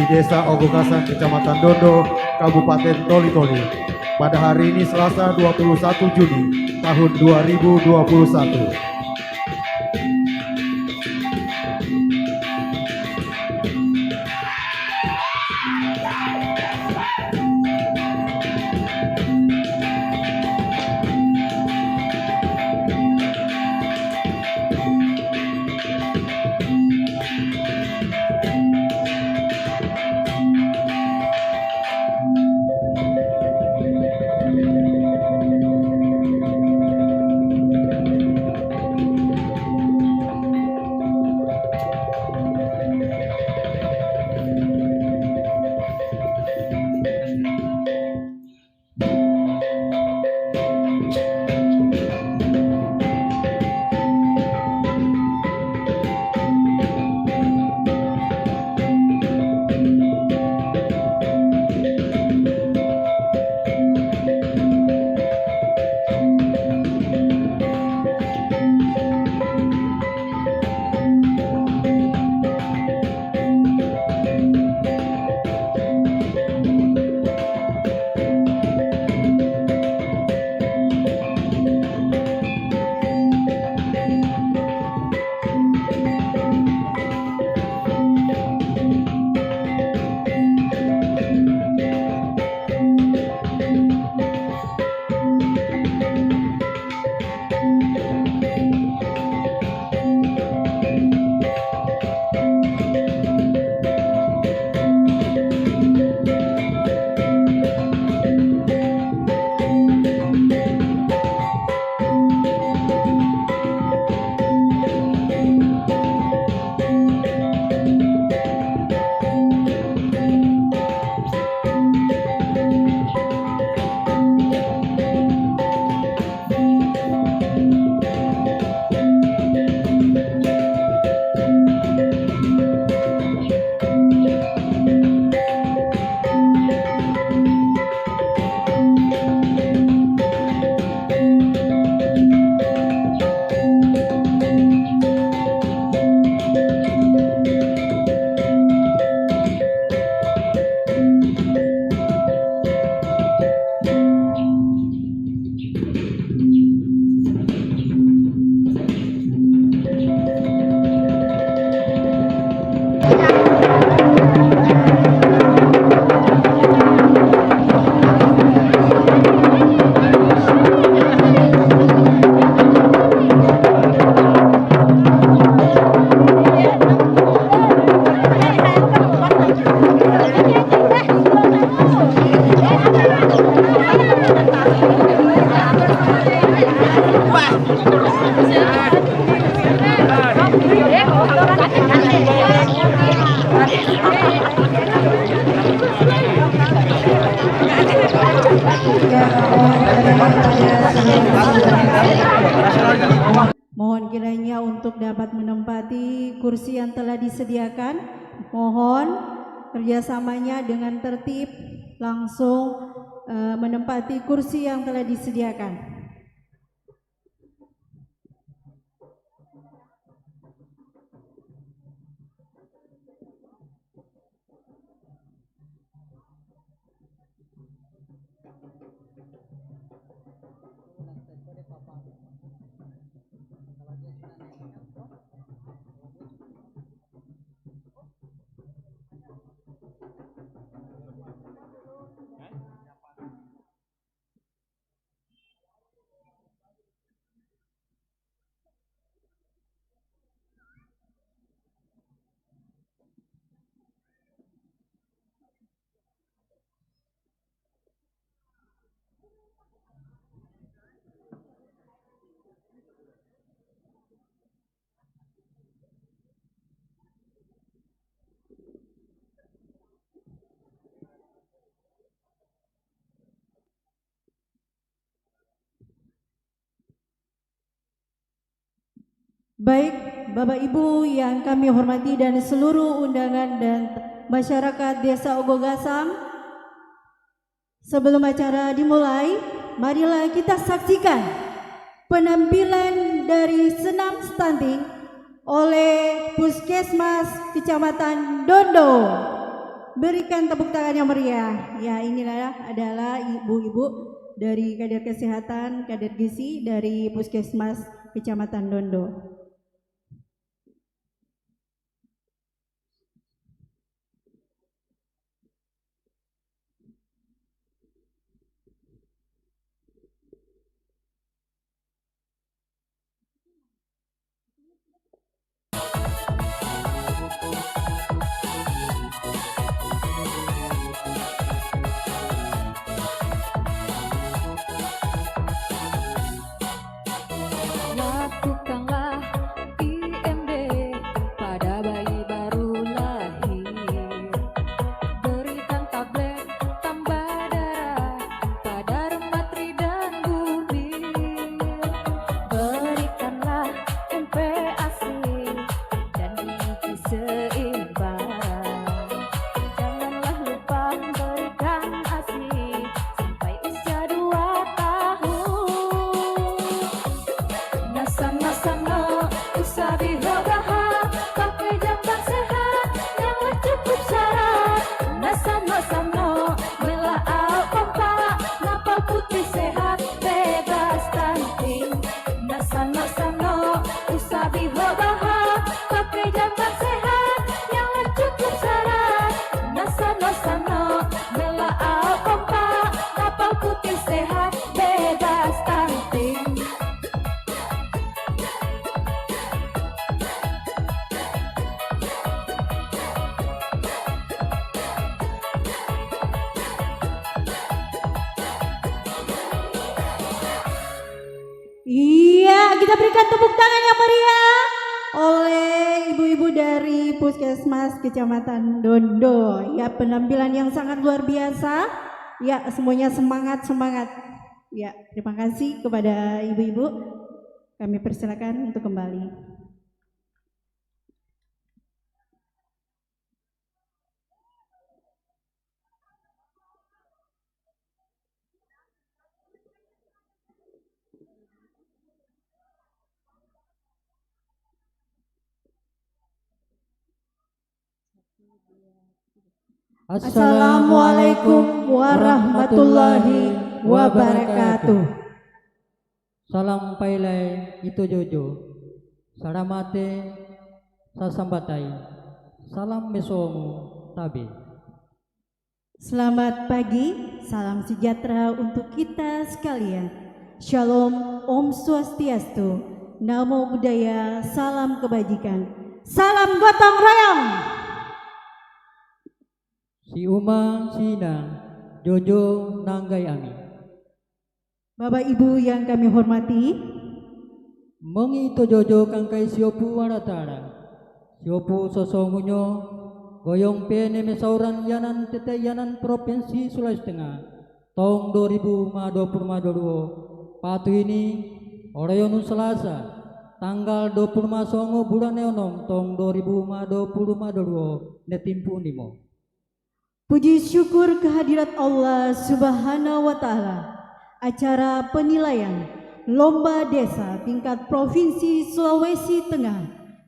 Desa Ogogasan, Kecamatan Dondo, Kabupaten Toli-Toli. Pada hari ini Selasa 21 Juni tahun 2021. Mohon kiranya untuk dapat menempati kursi yang telah disediakan, mohon kerjasamanya dengan tertib langsung menempati kursi yang telah disediakan. Baik, Bapak Ibu yang kami hormati dan seluruh undangan dan masyarakat Desa Ogogasam, sebelum acara dimulai, marilah kita saksikan penampilan dari senam stunting oleh Puskesmas Kecamatan Dondo. Berikan tepuk tangan yang meriah. Ya, inilah adalah ibu-ibu dari kader kesehatan, kader gizi dari Puskesmas Kecamatan Dondo. Lakukanlah IMD pada bayi baru lahir. Berikan tablet tambah darah pada rematri dan bubir. Berikanlah MPASI dan gizi seimbang. Janganlah lupa berikan ASI sampai usia 2 tahun. Nasana usabi rogaha, pakai jamban sehat yang cukup syarat. Nasana melaau kompak, napal putih sehat bebas stunting. Nasana usabi rogaha, pakai jamban sehat yang cukup syarat. Nasana melaau kompak, napal putih sehat bebas stunting. Iya, kita berikan tepuk tangan yang meriah oleh ibu-ibu dari Puskesmas Kecamatan Dondo. Ya, penampilan yang sangat luar biasa. Ya, semuanya semangat. Ya, terima kasih kepada ibu-ibu. Kami persilakan untuk kembali. Assalamualaikum warahmatullahi wabarakatuh. Salam pailai itu jojo, salamate sasambatai, salam mesomu tabi. Selamat pagi, salam sejahtera untuk kita sekalian. Shalom, Om Swastiastu, Namo Buddhaya, salam kebajikan, salam gotong royong. Si Uma Sina Jojo Nanggai Ami. Bapak Ibu yang kami hormati, Mengi to Jojo Kangkai Siopu Waratara, Siopu Sosongunyo, Goyong Pene Mesauran Yanan Tete Yanan Provinsi Sulawesi Tengah, tahun 2022. Patu ini Orayonu Selasa, tanggal 25 Songo bulan Neonom tahun 2022 netimpu nimo. puji syukur kehadirat Allah Subhanahu wa Ta'ala. Acara penilaian Lomba Desa tingkat Provinsi Sulawesi Tengah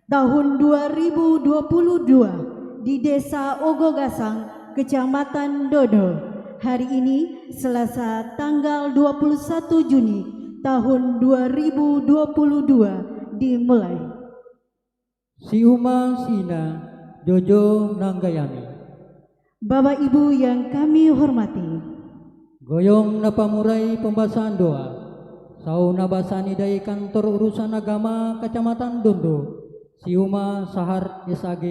tahun 2022 di Desa Ogogasang, Kecamatan Dodo. Hari ini Selasa tanggal 21 Juni tahun 2022 dimulai. Si Uma Sina Jojo Nanggayami. Bapak Ibu yang kami hormati, Goyong napamurai pembahasan doa. Sauna basani dari kantor urusan agama Kecamatan Dondo. Siuma Sahar SAG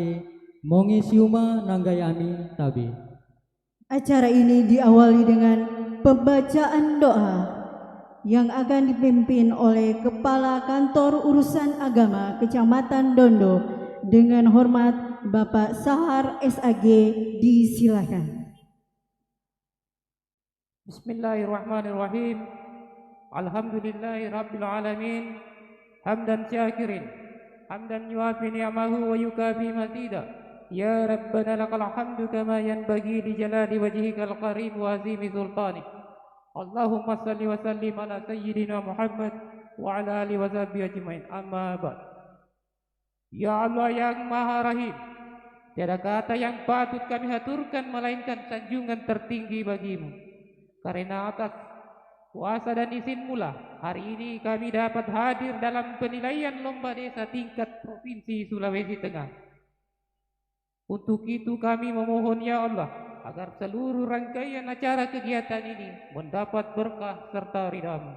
Mongi Siuma Nanggayami Tabi. acara ini diawali dengan pembacaan doa yang akan dipimpin oleh Kepala Kantor Urusan Agama Kecamatan Dondo. Dengan hormat Bapak Sahar SAG, disilakan. Bismillahirrahmanirrahim. Alhamdulillahi rabbil alamin. Hamdan syakirin, hamdan yuafi ni'amahu wa yukafi mazida. Ya Rabbana lakal hamdu kama yanbaghi li jalali wajhikal karim wa azimi sultani. Allahumma salli wa sallim ala sayyidina Muhammad wa ala alihi wa sahbihi ajmain. Amma ba'd. Ya Allah yang Maha Rahim, Tiada kata yang patut kami haturkan melainkan sanjungan tertinggi bagimu. Karena atas kuasa dan izin-Mu lah hari ini kami dapat hadir dalam penilaian lomba desa tingkat Provinsi Sulawesi Tengah. Untuk itu kami memohon ya Allah agar seluruh rangkaian acara kegiatan ini mendapat berkah serta ridha-Mu.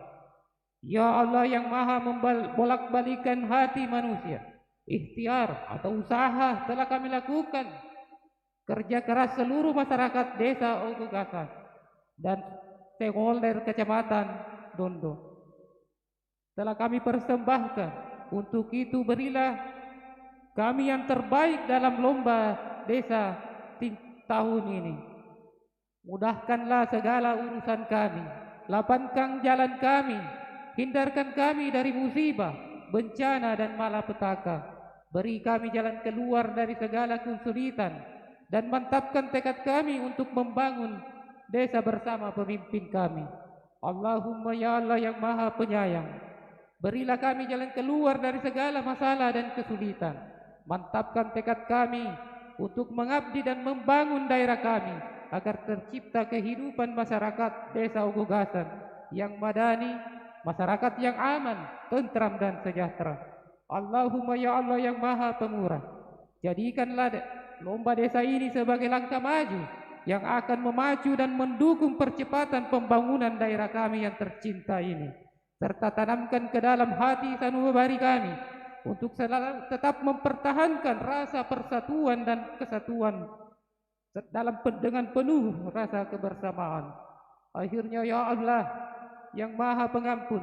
Ya Allah yang maha membolak-balikan hati manusia, ikhtiar atau usaha telah kami lakukan. Kerja keras seluruh masyarakat desa Ogogasan dan stakeholder Kecamatan Dondo telah kami persembahkan. Untuk itu berilah kami yang terbaik dalam lomba desa tahun ini. Mudahkanlah segala urusan kami, lapangkan jalan kami, hindarkan kami dari musibah, bencana dan malapetaka. Beri kami jalan keluar dari segala kesulitan dan mantapkan tekad kami untuk membangun desa bersama pemimpin kami. Allahumma ya Allah yang maha penyayang, berilah kami jalan keluar dari segala masalah dan kesulitan. Mantapkan tekad kami untuk mengabdi dan membangun daerah kami agar tercipta kehidupan masyarakat desa Ogogasan yang madani, masyarakat yang aman, tentram dan sejahtera. Allahumma ya Allah yang maha pemurah, jadikanlah lomba desa ini sebagai langkah maju yang akan memacu dan mendukung percepatan pembangunan daerah kami yang tercinta ini, serta tanamkan ke dalam hati sanubari kami untuk selalu tetap mempertahankan rasa persatuan dan kesatuan dengan penuh rasa kebersamaan. Akhirnya ya Allah yang maha pengampun,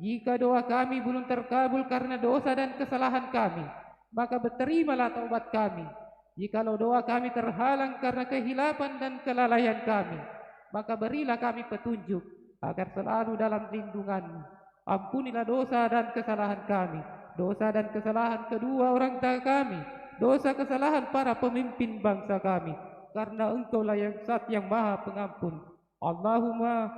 jika doa kami belum terkabul karena dosa dan kesalahan kami, maka berterimalah taubat kami. Jikalau doa kami terhalang karena kehilapan dan kelalaian kami, maka berilah kami petunjuk agar selalu dalam lindungan-Mu. Ampunilah dosa dan kesalahan kami, dosa dan kesalahan kedua orang tua kami, dosa kesalahan para pemimpin bangsa kami, karena Engkaulah yang Zat yang maha pengampun. Allahumma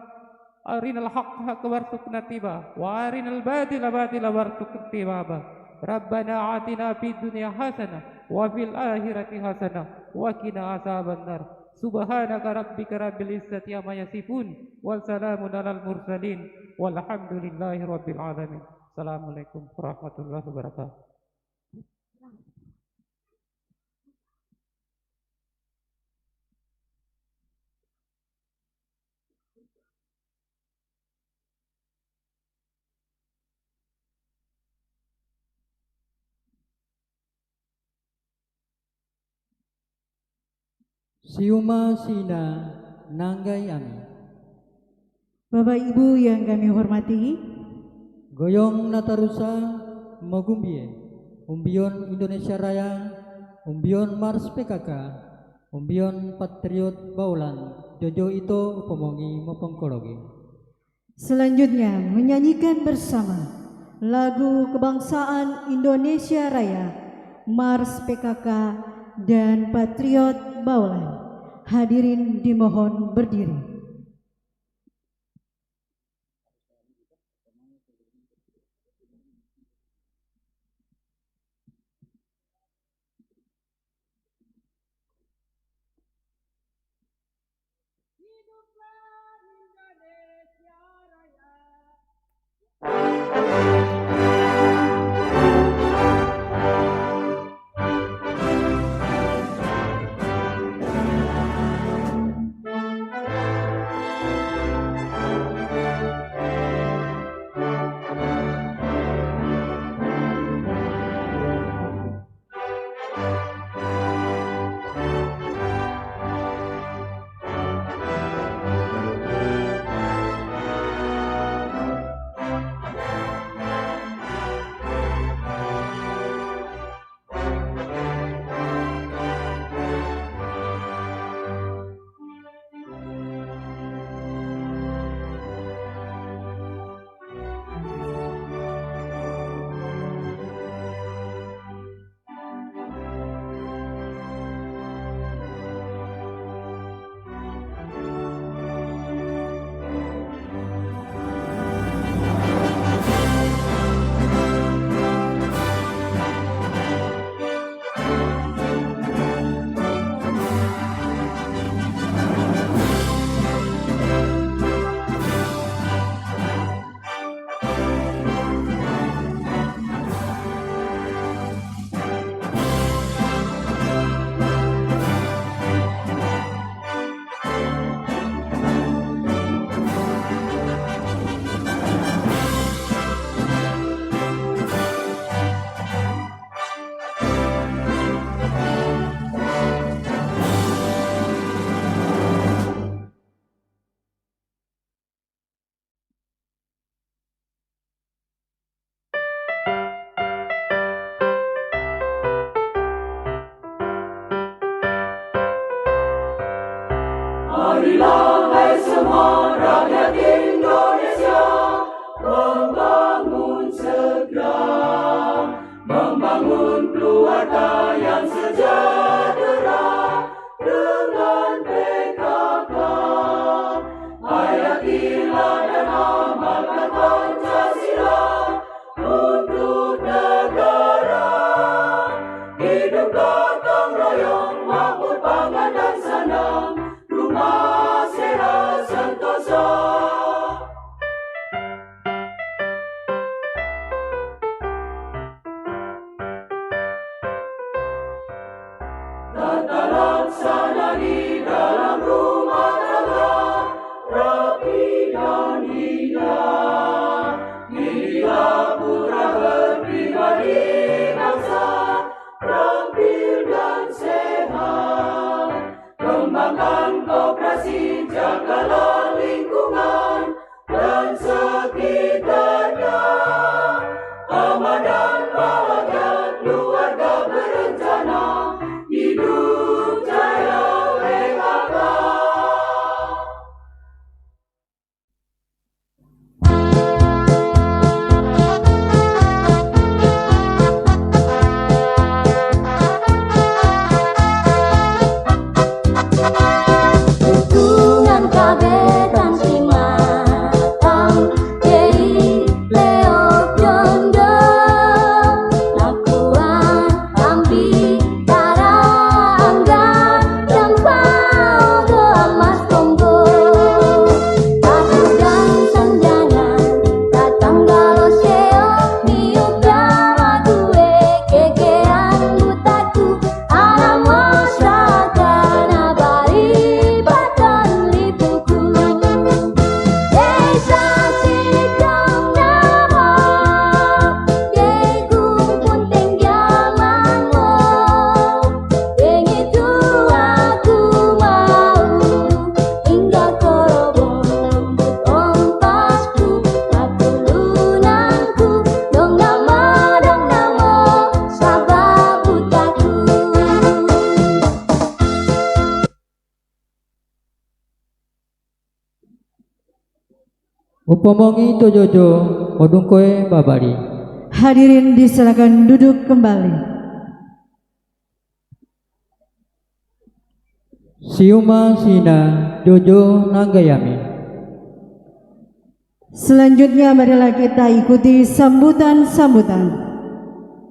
arinal haqqa warzuqna tibaa wa arinal batila batila warzuqna tibaa. Rabbana atina fid dunya hasanah wa fil akhirati hasanah wa qina azabannar. Subhanaka rabbika rabbil izzati amma yasifun wal salamun alal mursalin walhamdulillahi rabbil alamin. Assalamualaikum warahmatullahi wabarakatuh. Siuma sina nanggai ami. Bapak Ibu yang kami hormati, Goyong natarusa mogumbie. Umbion Indonesia Raya, umbion Mars PKK, umbion Patriot Baulan, Jojo itu upomongi mopongkologi. selanjutnya menyanyikan bersama lagu kebangsaan Indonesia Raya, Mars PKK dan Patriot Baulan. Hadirin dimohon berdiri. Marilah hai semua rakyat Indonesia membangun segera, membangun keluarga yang sejahtera dengan PKK. Hayatilah dan amalkan Pancasila untuk negara. Hidup gotong royong, makmur pangan dan sandang, rumah sehat sentosa. Tata laksana di dalam rumah tangga rapi dan indah. Didiklah putra berpribadi bangsa, terampil dan sehat. Kembangkan koperasi, jagalah lingkungan dan sekitarnya. Aman dan bahagia keluarga berencana, hidup jaya PKK. Dukungan kabetan Simatang, Yei Leo Jondo, Lakuan Ambi Tarangga, Jampau Doa Mas Kongo, Aku dan Sanjangan, Datang Galoseo, Niup Dama Gue, Kekean Butaku, Alam Masyarakat Nabari Baton Lipuku. Desa Sidang Nama, Degung Punteng Jamango, Dengi tu aku mau, hingga korobong ompasku, patulunanku, dong nama sabab butaku. Upomongi tojojo modungkoe babari. Hadirin disilakan duduk kembali. Siuma sina jojo nanggayami. Selanjutnya marilah kita ikuti sambutan-sambutan.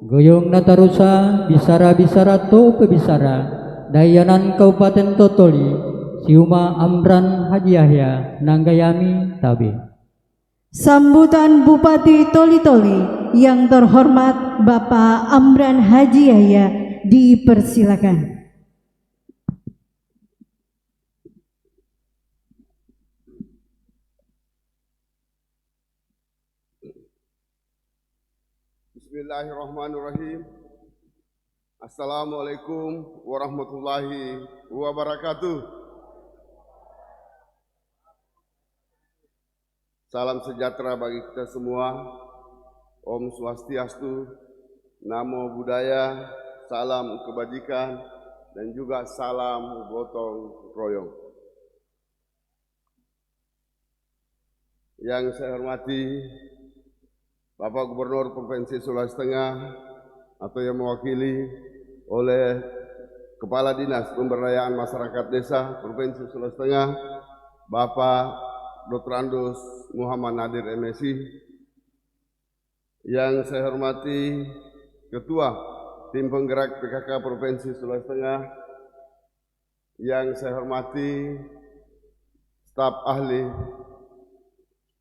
Goyong natarusa bisara-bisara to pebisara Dayanan Kabupaten Totoli Siuma Amran Haji Yahya Nanggayami Tabe. Sambutan Bupati Toli-Toli yang terhormat Bapak Amran Haji Yahya dipersilakan. Bismillahirrahmanirrahim. Assalamualaikum warahmatullahi wabarakatuh. Salam sejahtera bagi kita semua. Om Swastiastu, Namo Buddhaya, salam kebajikan, dan juga salam gotong royong. Yang saya hormati Bapak Gubernur Provinsi Sulawesi Tengah atau yang mewakili oleh Kepala Dinas Pemberdayaan Masyarakat Desa Provinsi Sulawesi Tengah, Bapak Dr. Andus Muhammad Nadir MSI. Yang saya hormati Ketua Tim Penggerak PKK Provinsi Sulawesi Tengah. Yang saya hormati staf ahli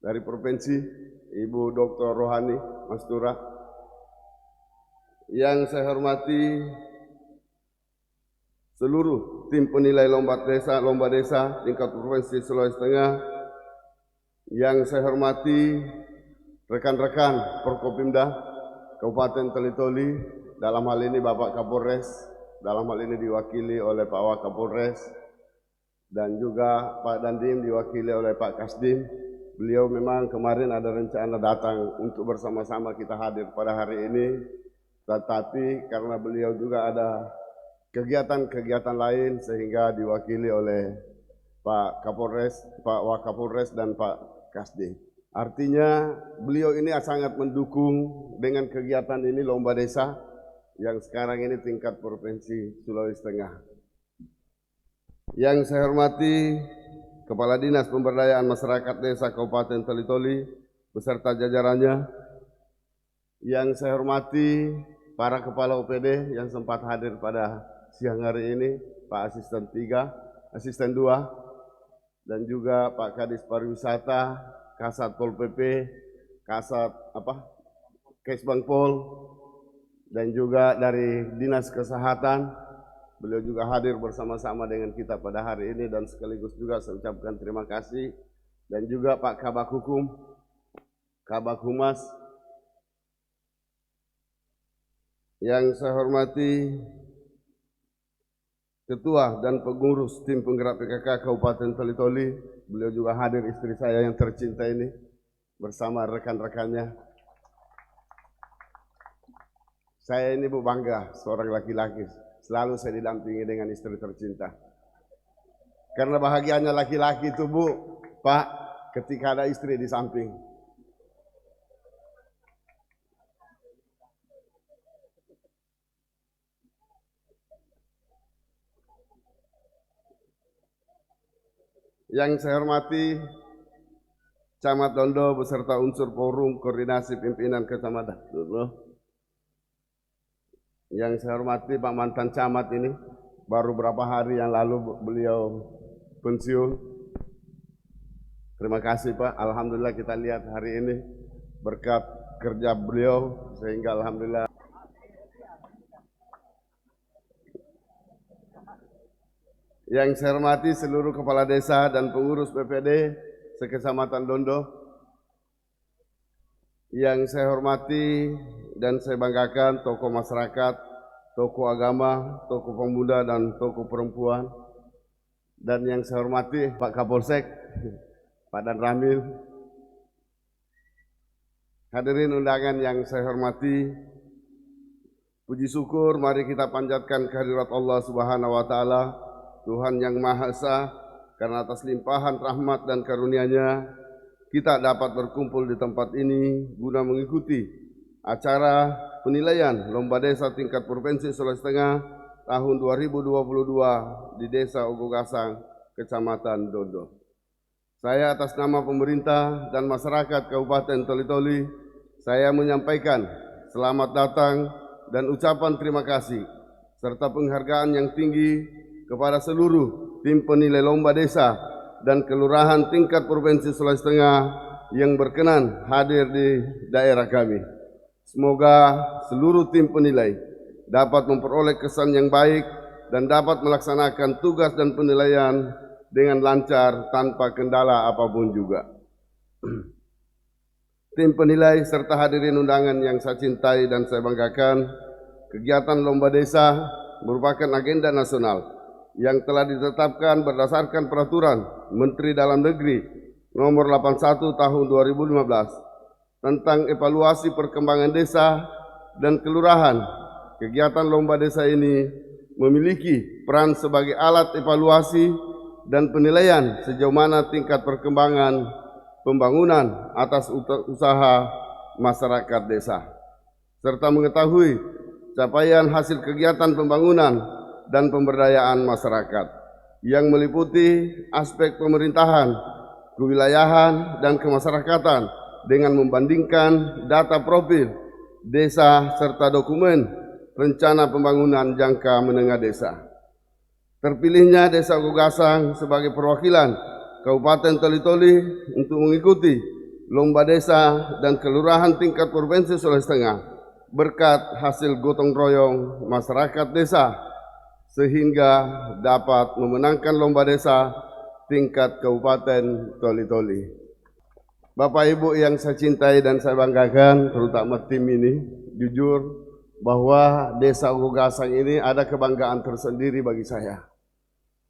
dari provinsi, Ibu Dr. Rohani Mastura. Yang saya hormati seluruh tim penilai lomba desa tingkat provinsi Sulawesi Tengah. Yang saya hormati rekan-rekan Forkopimda Kabupaten Toli-Toli, dalam hal ini Bapak Kapolres, dalam hal ini diwakili oleh Pak Wakapolres, dan juga Pak Dandim diwakili oleh Pak Kasdim. Beliau memang kemarin ada rencana datang untuk bersama-sama kita hadir pada hari ini, tetapi karena beliau juga ada kegiatan-kegiatan lain sehingga diwakili oleh Pak Kapolres, Pak Wakapolres, dan Pak Kasdi. Artinya beliau ini sangat mendukung dengan kegiatan ini Lomba Desa yang sekarang ini tingkat Provinsi Sulawesi Tengah. Yang saya hormati Kepala Dinas Pemberdayaan Masyarakat Desa Kabupaten Toli-Toli beserta jajarannya. Yang saya hormati para Kepala OPD yang sempat hadir pada siang hari ini, Pak Asisten 3, Asisten 2, dan juga Pak Kadis Pariwisata, Kasat Pol PP, Kasat Kesbangpol, dan juga dari Dinas Kesehatan. Beliau juga hadir bersama-sama dengan kita pada hari ini dan sekaligus juga saya ucapkan terima kasih. Dan juga Pak Kabak Hukum, Kabak Humas. Yang saya hormati Ketua dan pengurus tim penggerak PKK Kabupaten Toli-Toli, beliau juga hadir, istri saya yang tercinta ini bersama rekan-rekannya. Saya ini bangga seorang laki-laki, selalu saya didampingi dengan istri tercinta. Karena bahagianya laki-laki itu Pak, ketika ada istri di samping. Yang saya hormati Camat Dondo beserta unsur forum koordinasi pimpinan kecamatan. Yang saya hormati Pak mantan camat ini, baru beberapa hari yang lalu beliau pensiun. Terima kasih Pak, alhamdulillah kita lihat hari ini berkat kerja beliau sehingga alhamdulillah. Yang saya hormati seluruh kepala desa dan pengurus PPD sekecamatan Dondo. Yang saya hormati dan saya banggakan tokoh masyarakat, tokoh agama, tokoh pemuda dan tokoh perempuan. Dan yang saya hormati Pak Kapolsek, Pak Dan Ramil. Hadirin undangan yang saya hormati, puji syukur mari kita panjatkan kehadirat Allah Subhanahu wa taala, Tuhan yang Maha Esa, karena atas limpahan rahmat dan karunia-Nya kita dapat berkumpul di tempat ini guna mengikuti acara penilaian Lomba Desa tingkat Provinsi Sulawesi Tengah tahun 2022 di Desa Ogogasang, Kecamatan Dondo. Saya atas nama pemerintah dan masyarakat Kabupaten Toli-Toli, saya menyampaikan selamat datang dan ucapan terima kasih serta penghargaan yang tinggi kepada seluruh tim penilai Lomba Desa dan Kelurahan tingkat Provinsi Sulawesi Tengah yang berkenan hadir di daerah kami. Semoga seluruh tim penilai dapat memperoleh kesan yang baik dan dapat melaksanakan tugas dan penilaian dengan lancar tanpa kendala apapun juga. Tim penilai serta hadirin undangan yang saya cintai dan saya banggakan, kegiatan Lomba Desa merupakan agenda nasional yang telah ditetapkan berdasarkan peraturan Menteri Dalam Negeri nomor 81 tahun 2015 tentang evaluasi perkembangan desa dan kelurahan. Kegiatan Lomba Desa ini memiliki peran sebagai alat evaluasi dan penilaian sejauh mana tingkat perkembangan pembangunan atas usaha masyarakat desa, serta mengetahui capaian hasil kegiatan pembangunan dan pemberdayaan masyarakat yang meliputi aspek pemerintahan, kewilayahan, dan kemasyarakatan dengan membandingkan data profil desa serta dokumen rencana pembangunan jangka menengah desa. Terpilihnya Desa Ogogasang sebagai perwakilan Kabupaten Toli-Toli untuk mengikuti Lomba Desa dan Kelurahan tingkat Provinsi Sulawesi Tengah berkat hasil gotong royong masyarakat desa sehingga dapat memenangkan Lomba Desa tingkat Kabupaten Toli-Toli. Bapak Ibu yang saya cintai dan saya banggakan, terutama tim ini, jujur bahwa Desa Ogogasang ini ada kebanggaan tersendiri bagi saya.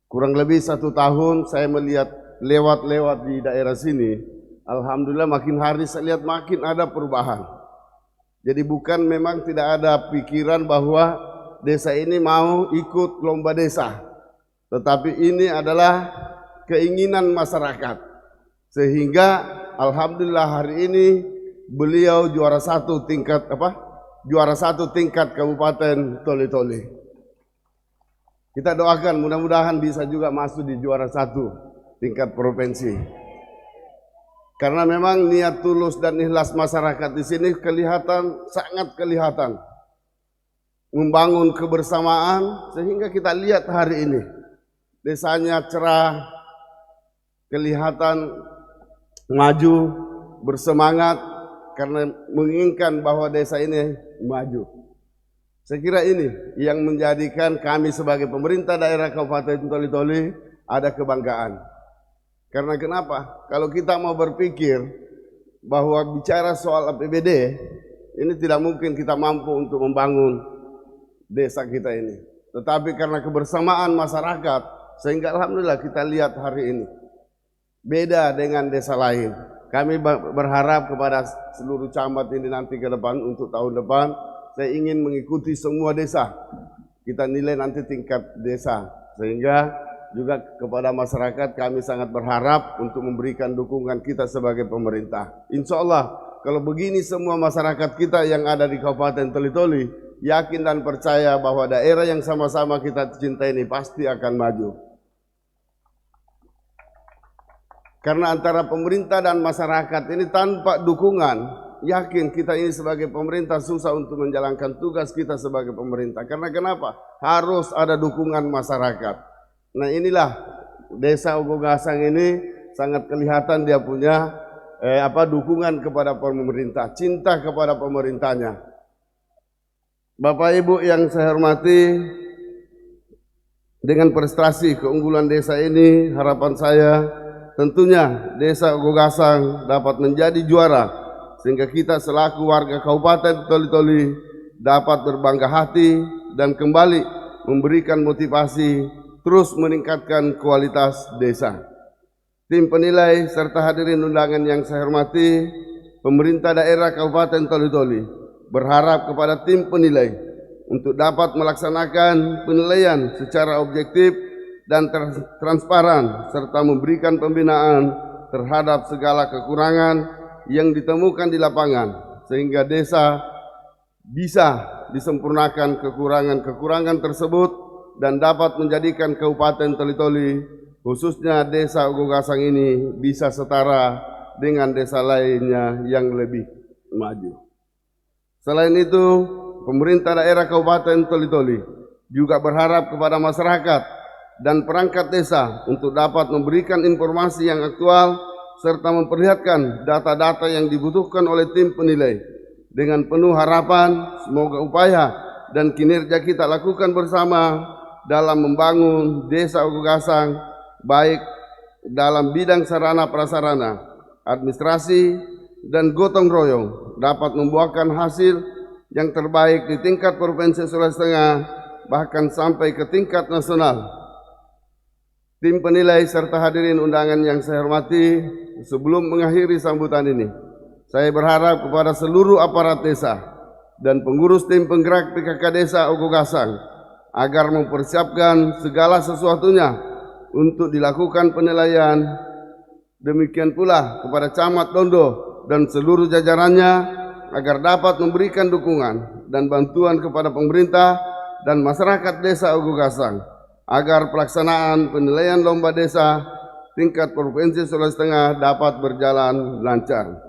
Kurang lebih 1 tahun saya melihat lewat-lewat di daerah sini, alhamdulillah makin hari saya lihat makin ada perubahan. Jadi bukan memang tidak ada pikiran bahwa desa ini mau ikut Lomba Desa, tetapi ini adalah keinginan masyarakat. Sehingga alhamdulillah hari ini beliau juara satu tingkat Kabupaten Toli-Toli. Kita doakan mudah-mudahan bisa juga masuk di juara satu tingkat provinsi. Karena memang niat tulus dan ikhlas masyarakat di sini sangat kelihatan membangun kebersamaan, sehingga kita lihat hari ini desanya cerah, kelihatan maju, bersemangat karena menginginkan bahwa desa ini maju. Saya kira ini yang menjadikan kami sebagai pemerintah daerah Kabupaten Toli-Toli ada kebanggaan. Karena kenapa? Kalau kita mau berpikir bahwa bicara soal APBD, ini tidak mungkin kita mampu untuk membangun desa kita ini. Tetapi karena kebersamaan masyarakat, sehingga alhamdulillah kita lihat hari ini beda dengan desa lain. Kami berharap kepada seluruh camat ini nanti ke depan, untuk tahun depan, saya ingin mengikuti semua desa. Kita nilai nanti tingkat desa, sehingga juga kepada masyarakat kami sangat berharap untuk memberikan dukungan kita sebagai pemerintah. Insya Allah kalau begini semua masyarakat kita yang ada di Kabupaten Toli-Toli yakin dan percaya bahwa daerah yang sama-sama kita cintai ini pasti akan maju. Karena antara pemerintah dan masyarakat ini tanpa dukungan, yakin kita ini sebagai pemerintah susah untuk menjalankan tugas kita sebagai pemerintah. Karena kenapa? Harus ada dukungan masyarakat. Nah inilah desa Ogogasang ini sangat kelihatan dia punya dukungan kepada pemerintah, cinta kepada pemerintahnya. Bapak Ibu yang saya hormati, dengan prestasi keunggulan desa ini, harapan saya tentunya desa Ogogasang dapat menjadi juara, sehingga kita selaku warga Kabupaten Toli-Toli dapat berbangga hati dan kembali memberikan motivasi terus meningkatkan kualitas desa. Tim penilai serta hadirin undangan yang saya hormati, pemerintah daerah Kabupaten Toli-Toli berharap kepada tim penilai untuk dapat melaksanakan penilaian secara objektif dan transparan, serta memberikan pembinaan terhadap segala kekurangan yang ditemukan di lapangan, sehingga desa bisa disempurnakan kekurangan-kekurangan tersebut dan dapat menjadikan Kabupaten Toli-Toli, khususnya desa Ogogasang ini, bisa setara dengan desa lainnya yang lebih maju. Selain itu, pemerintah daerah Kabupaten Toli-Toli juga berharap kepada masyarakat dan perangkat desa untuk dapat memberikan informasi yang aktual serta memperlihatkan data-data yang dibutuhkan oleh tim penilai. Dengan penuh harapan, semoga upaya dan kinerja kita lakukan bersama dalam membangun desa Ogogasang, baik dalam bidang sarana prasarana, administrasi, dan gotong royong, dapat membuahkan hasil yang terbaik di tingkat Provinsi Sulawesi Tengah, bahkan sampai ke tingkat nasional. Tim penilai serta hadirin undangan yang saya hormati, sebelum mengakhiri sambutan ini, saya berharap kepada seluruh aparat desa dan pengurus tim penggerak PKK Desa Ogogasang agar mempersiapkan segala sesuatunya untuk dilakukan penilaian. Demikian pula kepada Camat Dondo dan seluruh jajarannya agar dapat memberikan dukungan dan bantuan kepada pemerintah dan masyarakat desa Ogogasang agar pelaksanaan penilaian lomba desa tingkat Provinsi Sulawesi Tengah dapat berjalan lancar.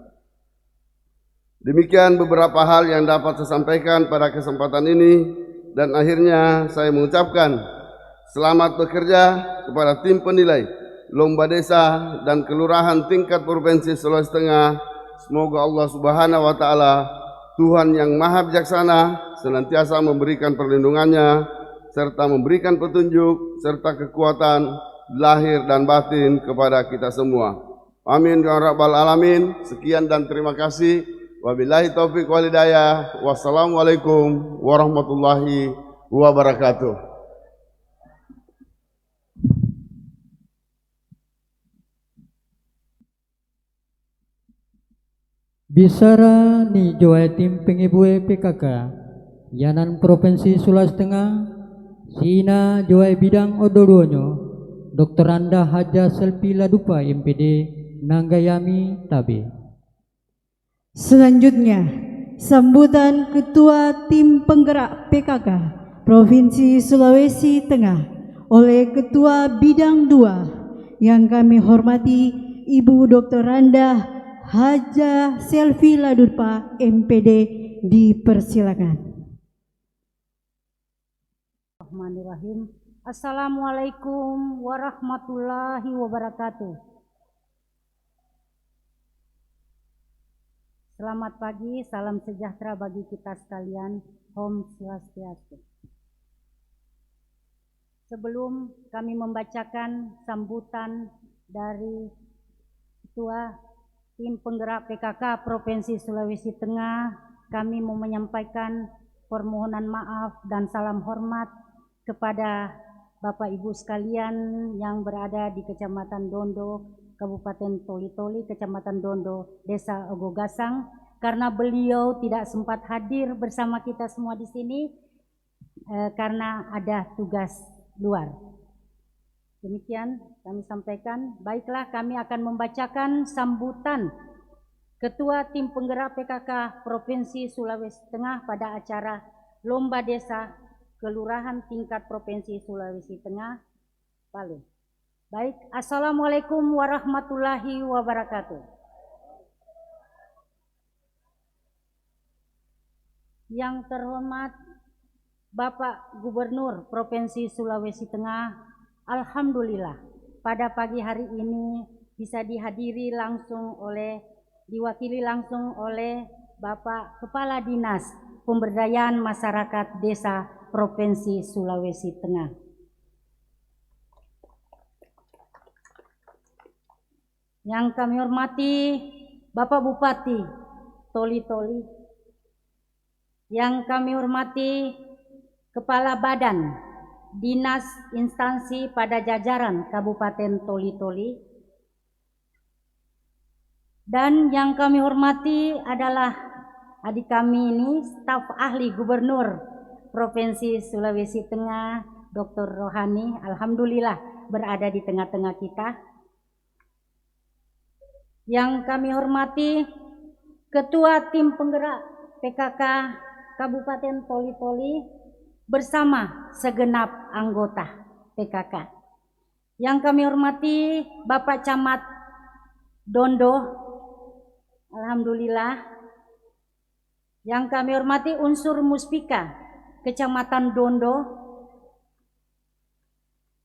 Demikian beberapa hal yang dapat saya sampaikan pada kesempatan ini. Dan akhirnya saya mengucapkan selamat bekerja kepada tim penilai lomba desa dan kelurahan tingkat Provinsi Sulawesi Tengah. Semoga Allah Subhanahu wa Ta'ala, Tuhan yang Maha Bijaksana, senantiasa memberikan perlindungannya serta memberikan petunjuk serta kekuatan lahir dan batin kepada kita semua. Amin ya rabbal alamin. Sekian dan terima kasih. Wabillahi taufiq wal hidayah. Wassalamualaikum warahmatullahi wabarakatuh. Bisara ni Joe tim pengibue PKK Yanan Provinsi Sulawesi Tengah Sina Joe bidang odoronyo Dr. Anda Haja Selvi Ladupa MPD Nanggayami Tabe. Selanjutnya, sambutan Ketua Tim Penggerak PKK Provinsi Sulawesi Tengah oleh Ketua Bidang 2 yang kami hormati Ibu Dr. Anda Haja Selvi Ladupa MPD, dipersilakan. Bismillahirrahmanirrahim. Assalamualaikum warahmatullahi wabarakatuh. Selamat pagi, salam sejahtera bagi kita sekalian. Om Swastiastu. Sebelum kami membacakan sambutan dari Ketua Tim Penggerak PKK Provinsi Sulawesi Tengah, kami mau menyampaikan permohonan maaf dan salam hormat kepada Bapak Ibu sekalian yang berada di Kecamatan Dondo, Kabupaten Toli-Toli, Kecamatan Dondo, Desa Ogogasang, karena beliau tidak sempat hadir bersama kita semua di sini karena ada tugas luar. Demikian kami sampaikan. Baiklah, kami akan membacakan sambutan Ketua Tim Penggerak PKK Provinsi Sulawesi Tengah pada acara Lomba Desa Kelurahan tingkat Provinsi Sulawesi Tengah, Palu. Baik, Assalamualaikum warahmatullahi wabarakatuh. Yang terhormat Bapak Gubernur Provinsi Sulawesi Tengah, alhamdulillah pada pagi hari ini bisa diwakili langsung oleh Bapak Kepala Dinas Pemberdayaan Masyarakat Desa Provinsi Sulawesi Tengah. Yang kami hormati Bapak Bupati Toli-Toli, yang kami hormati Kepala Badan Dinas Instansi pada jajaran Kabupaten Toli-Toli, dan yang kami hormati adalah adik kami ini, staf ahli Gubernur Provinsi Sulawesi Tengah, Dr. Rohani, alhamdulillah berada di tengah-tengah kita. Yang kami hormati Ketua Tim Penggerak PKK Kabupaten Toli-Toli bersama segenap anggota PKK. Yang kami hormati Bapak Camat Dondo, alhamdulillah. Yang kami hormati unsur Muspika Kecamatan Dondo.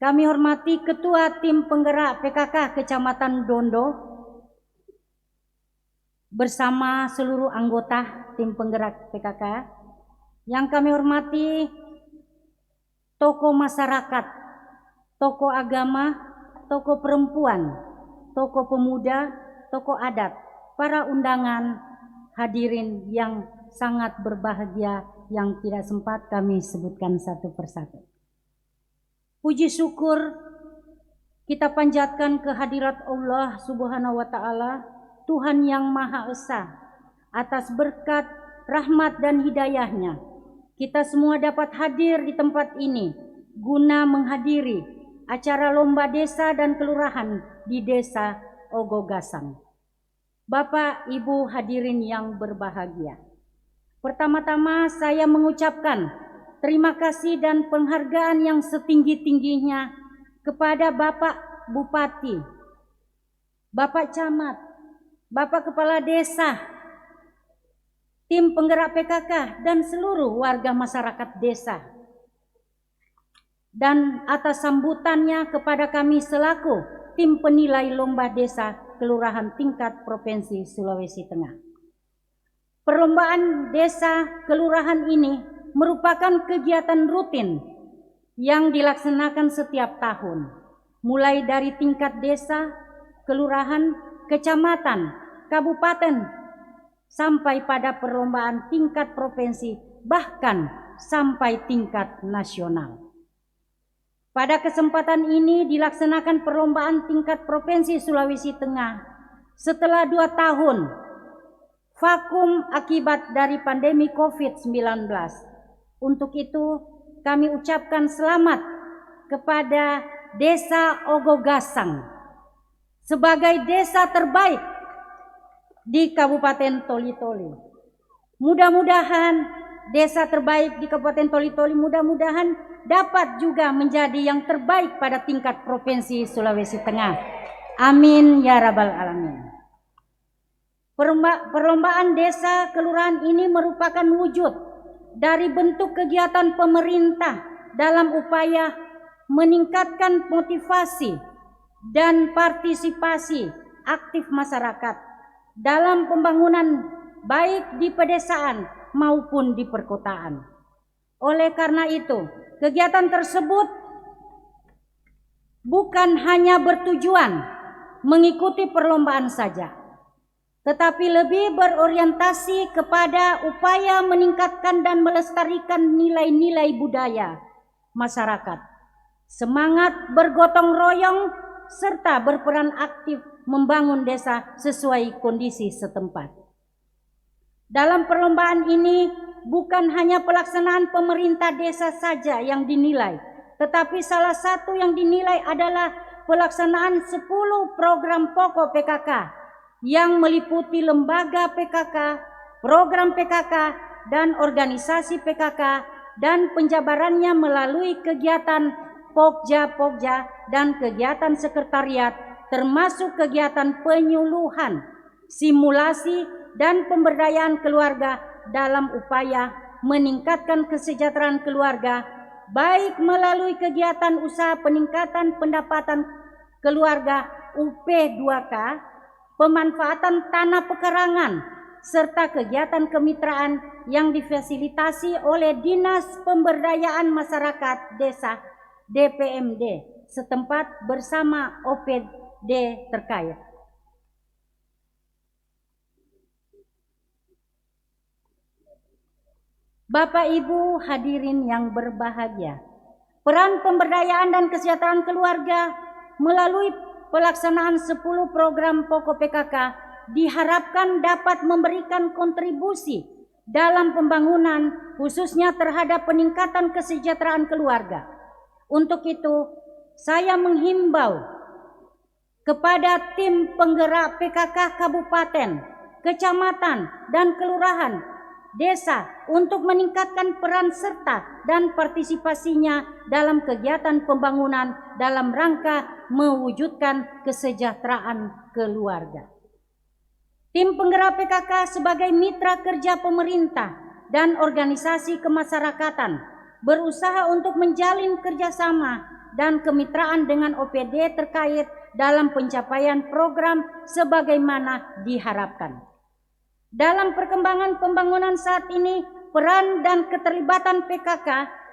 Kami hormati Ketua Tim Penggerak PKK Kecamatan Dondo bersama seluruh anggota Tim Penggerak PKK. Yang kami hormati tokoh masyarakat, tokoh agama, tokoh perempuan, tokoh pemuda, tokoh adat, para undangan, hadirin yang sangat berbahagia yang tidak sempat kami sebutkan satu persatu. Puji syukur kita panjatkan kehadirat Allah Subhanahu wa Ta'ala, Tuhan yang Maha Esa, atas berkat, rahmat dan hidayahnya. Kita semua dapat hadir di tempat ini guna menghadiri acara Lomba Desa dan Kelurahan di Desa Ogogasang. Bapak, Ibu hadirin yang berbahagia, pertama-tama saya mengucapkan terima kasih dan penghargaan yang setinggi-tingginya kepada Bapak Bupati, Bapak Camat, Bapak Kepala Desa, Tim Penggerak PKK dan seluruh warga masyarakat desa. Dan atas sambutannya kepada kami selaku Tim Penilai Lomba Desa Kelurahan tingkat Provinsi Sulawesi Tengah. Perlombaan desa kelurahan ini merupakan kegiatan rutin yang dilaksanakan setiap tahun, mulai dari tingkat desa, kelurahan, kecamatan, kabupaten, sampai pada perlombaan tingkat provinsi, bahkan sampai tingkat nasional. Pada kesempatan ini dilaksanakan perlombaan tingkat Provinsi Sulawesi Tengah setelah 2 tahun vakum akibat dari pandemi COVID-19. Untuk itu kami ucapkan selamat kepada Desa Ogogasang sebagai desa terbaik di Kabupaten Toli-Toli. Mudah-mudahan desa terbaik di Kabupaten Toli-Toli mudah-mudahan dapat juga menjadi yang terbaik pada tingkat Provinsi Sulawesi Tengah. Amin ya rabbal alamin. Perlombaan desa kelurahan ini merupakan wujud dari bentuk kegiatan pemerintah dalam upaya meningkatkan motivasi dan partisipasi aktif masyarakat dalam pembangunan baik di pedesaan maupun di perkotaan. Oleh karena itu, kegiatan tersebut bukan hanya bertujuan mengikuti perlombaan saja, tetapi lebih berorientasi kepada upaya meningkatkan dan melestarikan nilai-nilai budaya masyarakat, semangat bergotong royong, serta berperan aktif membangun desa sesuai kondisi setempat. Dalam perlombaan ini bukan hanya pelaksanaan pemerintah desa saja yang dinilai, tetapi salah satu yang dinilai adalah pelaksanaan 10 program pokok PKK yang meliputi lembaga PKK, program PKK, dan organisasi PKK, dan penjabarannya melalui kegiatan Pokja-Pokja dan kegiatan sekretariat, termasuk kegiatan penyuluhan, simulasi, dan pemberdayaan keluarga dalam upaya meningkatkan kesejahteraan keluarga, baik melalui kegiatan usaha peningkatan pendapatan keluarga UP2K, pemanfaatan tanah pekarangan, serta kegiatan kemitraan yang difasilitasi oleh Dinas Pemberdayaan Masyarakat Desa DPMD setempat bersama OPD terkait. Bapak Ibu hadirin yang berbahagia, peran pemberdayaan dan kesejahteraan keluarga melalui pelaksanaan 10 program pokok PKK diharapkan dapat memberikan kontribusi dalam pembangunan, khususnya terhadap peningkatan kesejahteraan keluarga. Untuk itu, saya menghimbau kepada tim penggerak PKK kabupaten, kecamatan, dan kelurahan desa untuk meningkatkan peran serta dan partisipasinya dalam kegiatan pembangunan dalam rangka mewujudkan kesejahteraan keluarga. Tim penggerak PKK sebagai mitra kerja pemerintah dan organisasi kemasyarakatan berusaha untuk menjalin kerjasama dan kemitraan dengan OPD terkait dalam pencapaian program sebagaimana diharapkan. Dalam perkembangan pembangunan saat ini, peran dan keterlibatan PKK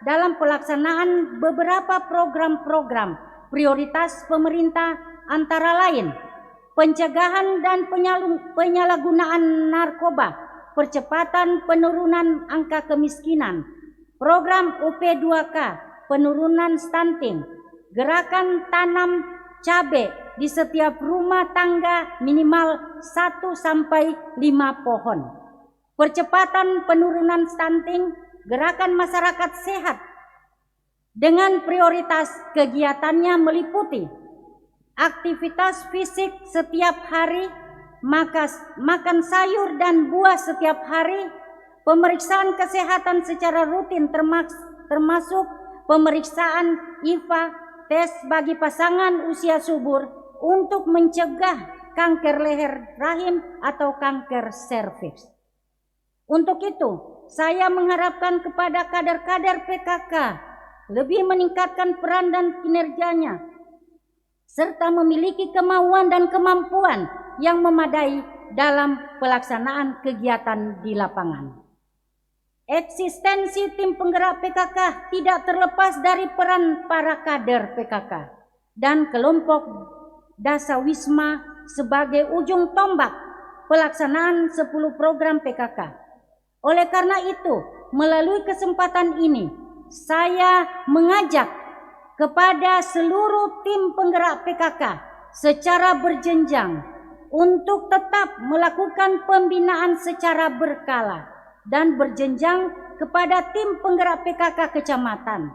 dalam pelaksanaan beberapa program-program prioritas pemerintah antara lain pencegahan dan penyalahgunaan narkoba, percepatan penurunan angka kemiskinan, program UP2K, penurunan stunting, gerakan tanam cabai di setiap rumah tangga minimal 1-5 pohon, percepatan penurunan stunting, gerakan masyarakat sehat dengan prioritas kegiatannya meliputi aktivitas fisik setiap hari, makan sayur dan buah setiap hari, pemeriksaan kesehatan secara rutin termasuk pemeriksaan IVA, tes bagi pasangan usia subur untuk mencegah kanker leher rahim atau kanker serviks. Untuk itu, saya mengharapkan kepada kader-kader PKK lebih meningkatkan peran dan kinerjanya, serta memiliki kemauan dan kemampuan yang memadai dalam pelaksanaan kegiatan di lapangan. Eksistensi tim penggerak PKK tidak terlepas dari peran para kader PKK dan kelompok Dasawisma sebagai ujung tombak pelaksanaan 10 program PKK. Oleh karena itu, melalui kesempatan ini, saya mengajak kepada seluruh tim penggerak PKK secara berjenjang untuk tetap melakukan pembinaan secara berkala dan berjenjang kepada tim penggerak PKK kecamatan,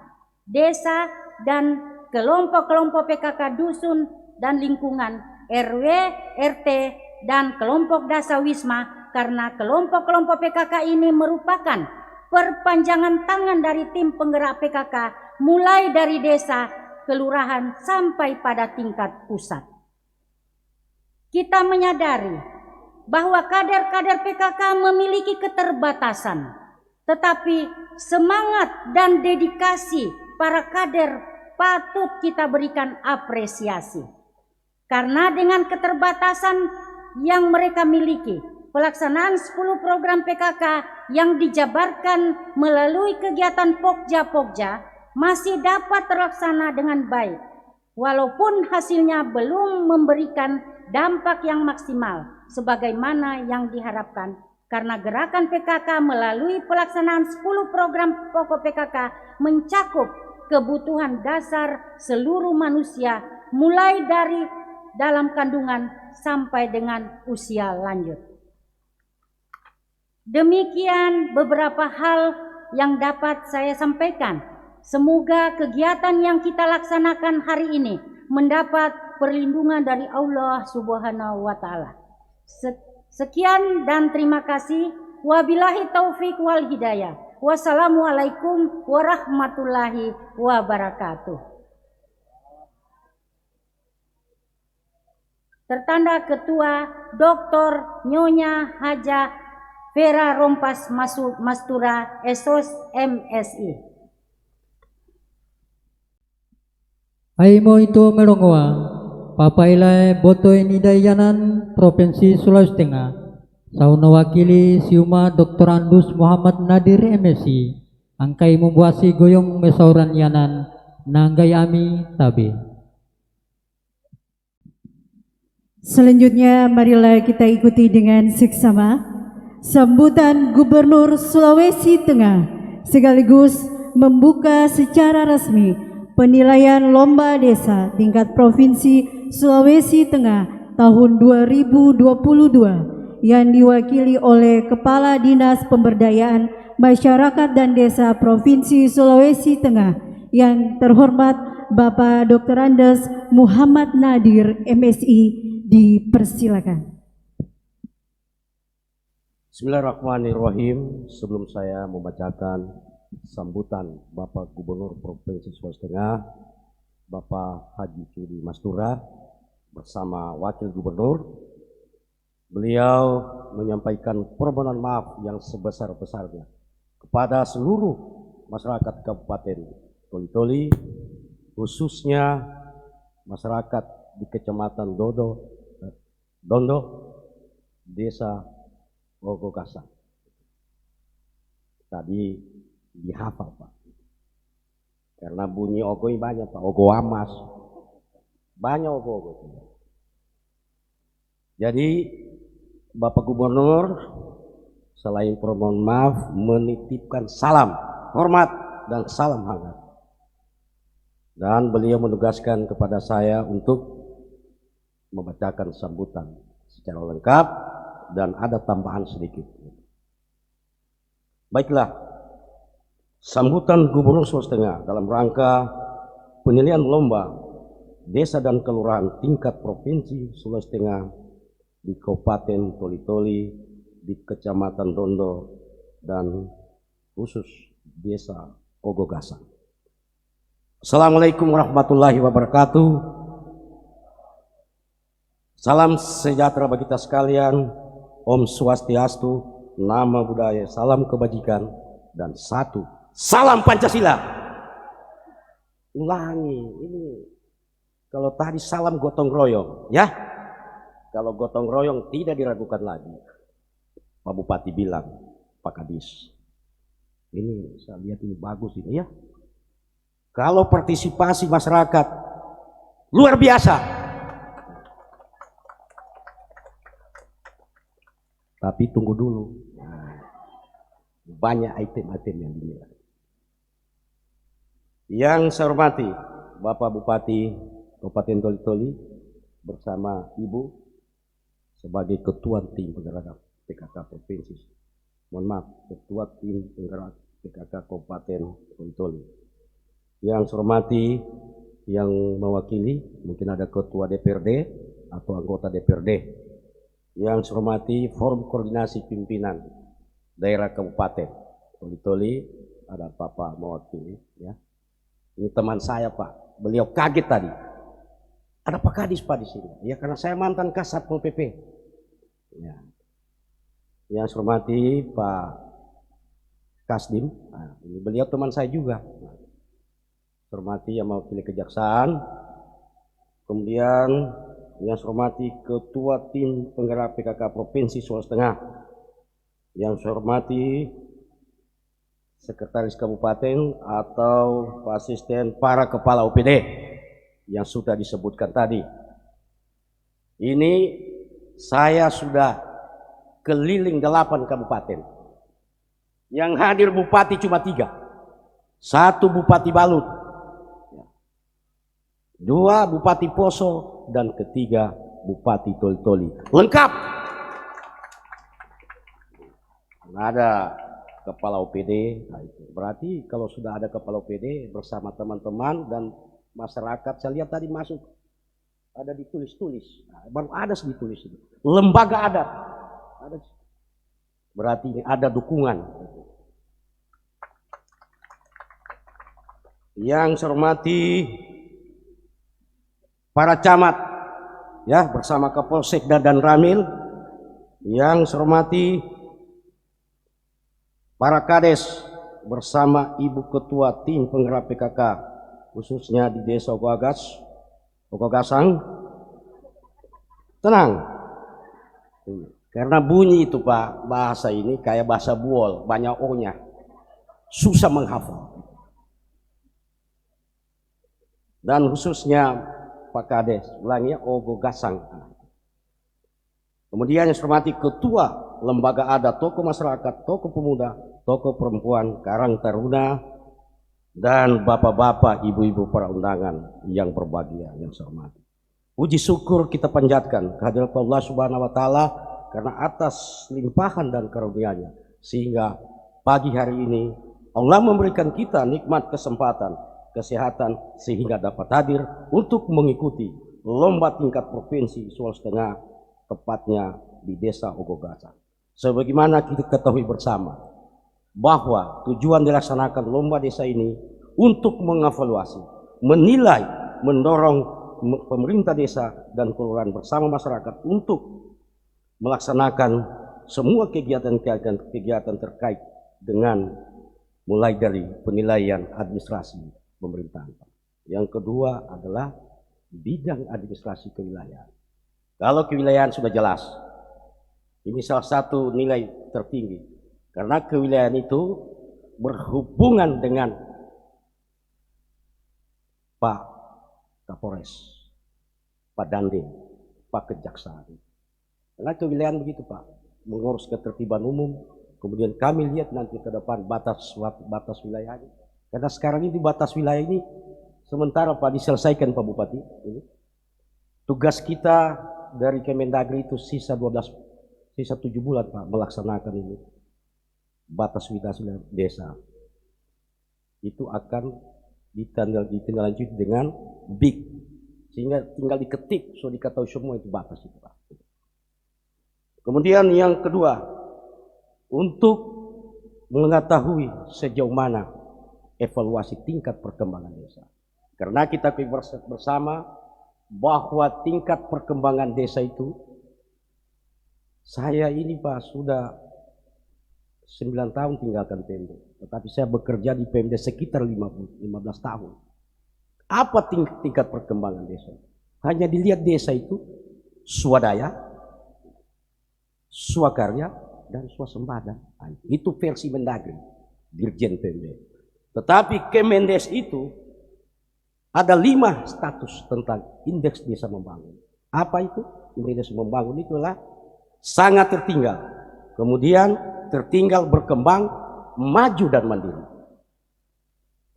desa, dan kelompok-kelompok PKK dusun dan lingkungan, RW, RT, dan kelompok Dasa Wisma, karena kelompok-kelompok PKK ini merupakan perpanjangan tangan dari tim penggerak PKK mulai dari desa, kelurahan, sampai pada tingkat pusat. Kita menyadari bahwa kader-kader PKK memiliki keterbatasan, tetapi semangat dan dedikasi para kader patut kita berikan apresiasi. Karena dengan keterbatasan yang mereka miliki, pelaksanaan 10 program PKK yang dijabarkan melalui kegiatan Pokja-Pokja masih dapat terlaksana dengan baik, walaupun hasilnya belum memberikan dampak yang maksimal sebagaimana yang diharapkan, karena gerakan PKK melalui pelaksanaan 10 program pokok PKK mencakup kebutuhan dasar seluruh manusia mulai dari dalam kandungan sampai dengan usia lanjut. Demikian beberapa hal yang dapat saya sampaikan. Semoga kegiatan yang kita laksanakan hari ini mendapat perlindungan dari Allah Subhanahu wa Ta'ala. Sekian dan terima kasih. Wabillahi taufik wal hidayah. Wassalamualaikum warahmatullahi wabarakatuh. Tertanda Ketua Dr. Nyonya Haja Vera Rompas Mastura, SOS MSI. Aimo itu melongoa, papailai boto ini dayanan Provinsi Sulawesi Tengah. Sauna wakili siuma Dr. Andus Muhammad Nadir MSI. Angkai membuasi goyong mesauran yanan nanggai ami tabe. Selanjutnya marilah kita ikuti dengan seksama sambutan Gubernur Sulawesi Tengah sekaligus membuka secara resmi penilaian lomba desa tingkat Provinsi Sulawesi Tengah tahun 2022 yang diwakili oleh Kepala Dinas Pemberdayaan Masyarakat dan Desa Provinsi Sulawesi Tengah yang terhormat Bapak Dr. Andes Muhammad Nadir MSI, dipersilakan. Bismillahirrahmanirrahim. Sebelum saya membacakan sambutan Bapak Gubernur Provinsi Sulawesi Tengah, Bapak Haji Cudi Mastura bersama Wakil Gubernur, beliau menyampaikan permohonan maaf yang sebesar-besarnya kepada seluruh masyarakat Kabupaten Toli-Toli, khususnya masyarakat di Kecamatan Dondo, Desa Ogogasa. Tadi dihafal Pak, karena bunyi ogo ini banyak Pak, ogo amas, banyak ogo. Jadi Bapak Gubernur selain permohonan maaf menitipkan salam hormat dan salam hangat, dan beliau menugaskan kepada saya untuk membacakan sambutan secara lengkap dan ada tambahan sedikit. Baiklah, sambutan Gubernur Sulawesi Tengah dalam rangka penilaian lomba desa dan kelurahan tingkat Provinsi Sulawesi Tengah di Kabupaten Toli-Toli, di Kecamatan Dondo, dan khusus Desa Ogogasa. Assalamualaikum warahmatullahi wabarakatuh. Salam sejahtera bagi kita sekalian. Om Swastiastu, Nama Budaya, salam kebajikan, dan satu, salam Pancasila. Ulangi, ini kalau tadi salam gotong royong, ya. Kalau gotong royong tidak diragukan lagi. Pak Bupati bilang, Pak Kadis, ini saya lihat ini bagus ini ya. Kalau partisipasi masyarakat luar biasa. Tapi tunggu dulu, banyak item-item yang dinilai. Yang saya hormati Bapak Bupati Kabupaten Toli-Toli bersama Ibu sebagai Ketua Tim Penggerak PKK Provinsi. Mohon maaf, Ketua Tim Penggerak PKK Kabupaten Toli-Toli. Yang saya hormati yang mewakili, mungkin ada ketua DPRD atau anggota DPRD. Yang saya hormati Forum Koordinasi Pimpinan Daerah Kabupaten Toli-Toli, ada Bapak mewakili, ya. Ini teman saya Pak, beliau kaget tadi. Ada Pak Kadis Pak di sini. Ya karena saya mantan Kasat Pol PP. Ya. Yang saya hormati Pak Kasdim, nah, ini beliau teman saya juga. Nah, saya hormati yang mewakili Kejaksaan. Kemudian yang saya hormati Ketua Tim Penggerak PKK Provinsi Sulawesi Tengah. Yang saya hormati Sekretaris Kabupaten atau asisten para kepala OPD yang sudah disebutkan tadi. Ini saya sudah keliling 8 kabupaten. Yang hadir bupati cuma 3. 1 Bupati Balut, 2 Bupati Poso, dan ketiga Bupati Toli-Toli. Lengkap. Ada kepala OPD, nah itu. Berarti kalau sudah ada kepala OPD bersama teman-teman dan masyarakat, saya lihat tadi masuk ada ditulis-tulis, nah, baru ada ditulis itu. Lembaga adat, ada. Berarti ini ada dukungan. Yang saya hormati para camat, ya bersama Kapolsek dan Ramil. Yang saya hormati para kades bersama Ibu Ketua Tim Penggerak PKK khususnya di Desa Ogogasang. Tenang, karena bunyi itu Pak, bahasa ini kayak bahasa buol, banyak O-nya, susah menghafal. Dan khususnya Pak Kades, ulangnya Ogogasang. Kemudian yang saya hormati Ketua Lembaga Adat, tokoh masyarakat, tokoh pemuda, tokoh perempuan, Karang Taruna, dan bapak-bapak, ibu-ibu para undangan yang berbahagia, yang saya hormati. Puji syukur kita panjatkan kehadirat Allah Subhanahu wa Ta'ala karena atas limpahan dan karunia-Nya, sehingga pagi hari ini Allah memberikan kita nikmat kesempatan, kesehatan, sehingga dapat hadir untuk mengikuti lomba tingkat provinsi Sulawesi Tengah, tepatnya di Desa Ogogasang. Sebagaimana kita ketahui bersama bahwa tujuan dilaksanakan lomba desa ini untuk mengevaluasi, menilai, mendorong pemerintah desa dan kelurahan bersama masyarakat untuk melaksanakan semua kegiatan terkait dengan mulai dari penilaian administrasi pemerintahan. Yang kedua adalah bidang administrasi kewilayahan. Kalau kewilayahan sudah jelas, ini salah satu nilai tertinggi karena kewilayahan itu berhubungan dengan Pak Kapolres, Pak Dandim, Pak Kejaksaan. Karena kewilayahan begitu Pak, mengurus ketertiban umum. Kemudian kami lihat nanti ke depan batas wilayah ini. Karena sekarang ini batas wilayah ini sementara Pak diselesaikan Pak Bupati. Ini. Tugas kita dari Kemendagri itu sisa 7 bulan Pak melaksanakan ini. Batas wilayah desa itu akan ditindaklanjuti dengan BIK, sehingga tinggal diketik so diketahui semua itu batas itu Pak. Kemudian yang kedua, untuk mengetahui sejauh mana evaluasi tingkat perkembangan desa, karena kita bersama bahwa tingkat perkembangan desa itu, saya ini Pak sudah 9 tahun tinggalkan PMD, tetapi saya bekerja di PMD sekitar 15 tahun. Apa tingkat perkembangan desa? Hanya dilihat desa itu swadaya, swakarya, dan swasembada. Itu versi Mendagri, Dirjen PMD. Tetapi Kemendes itu ada 5 status tentang indeks desa membangun. Apa itu? Indeks desa membangun itulah sangat tertinggal, kemudian tertinggal, berkembang, maju, dan mandiri.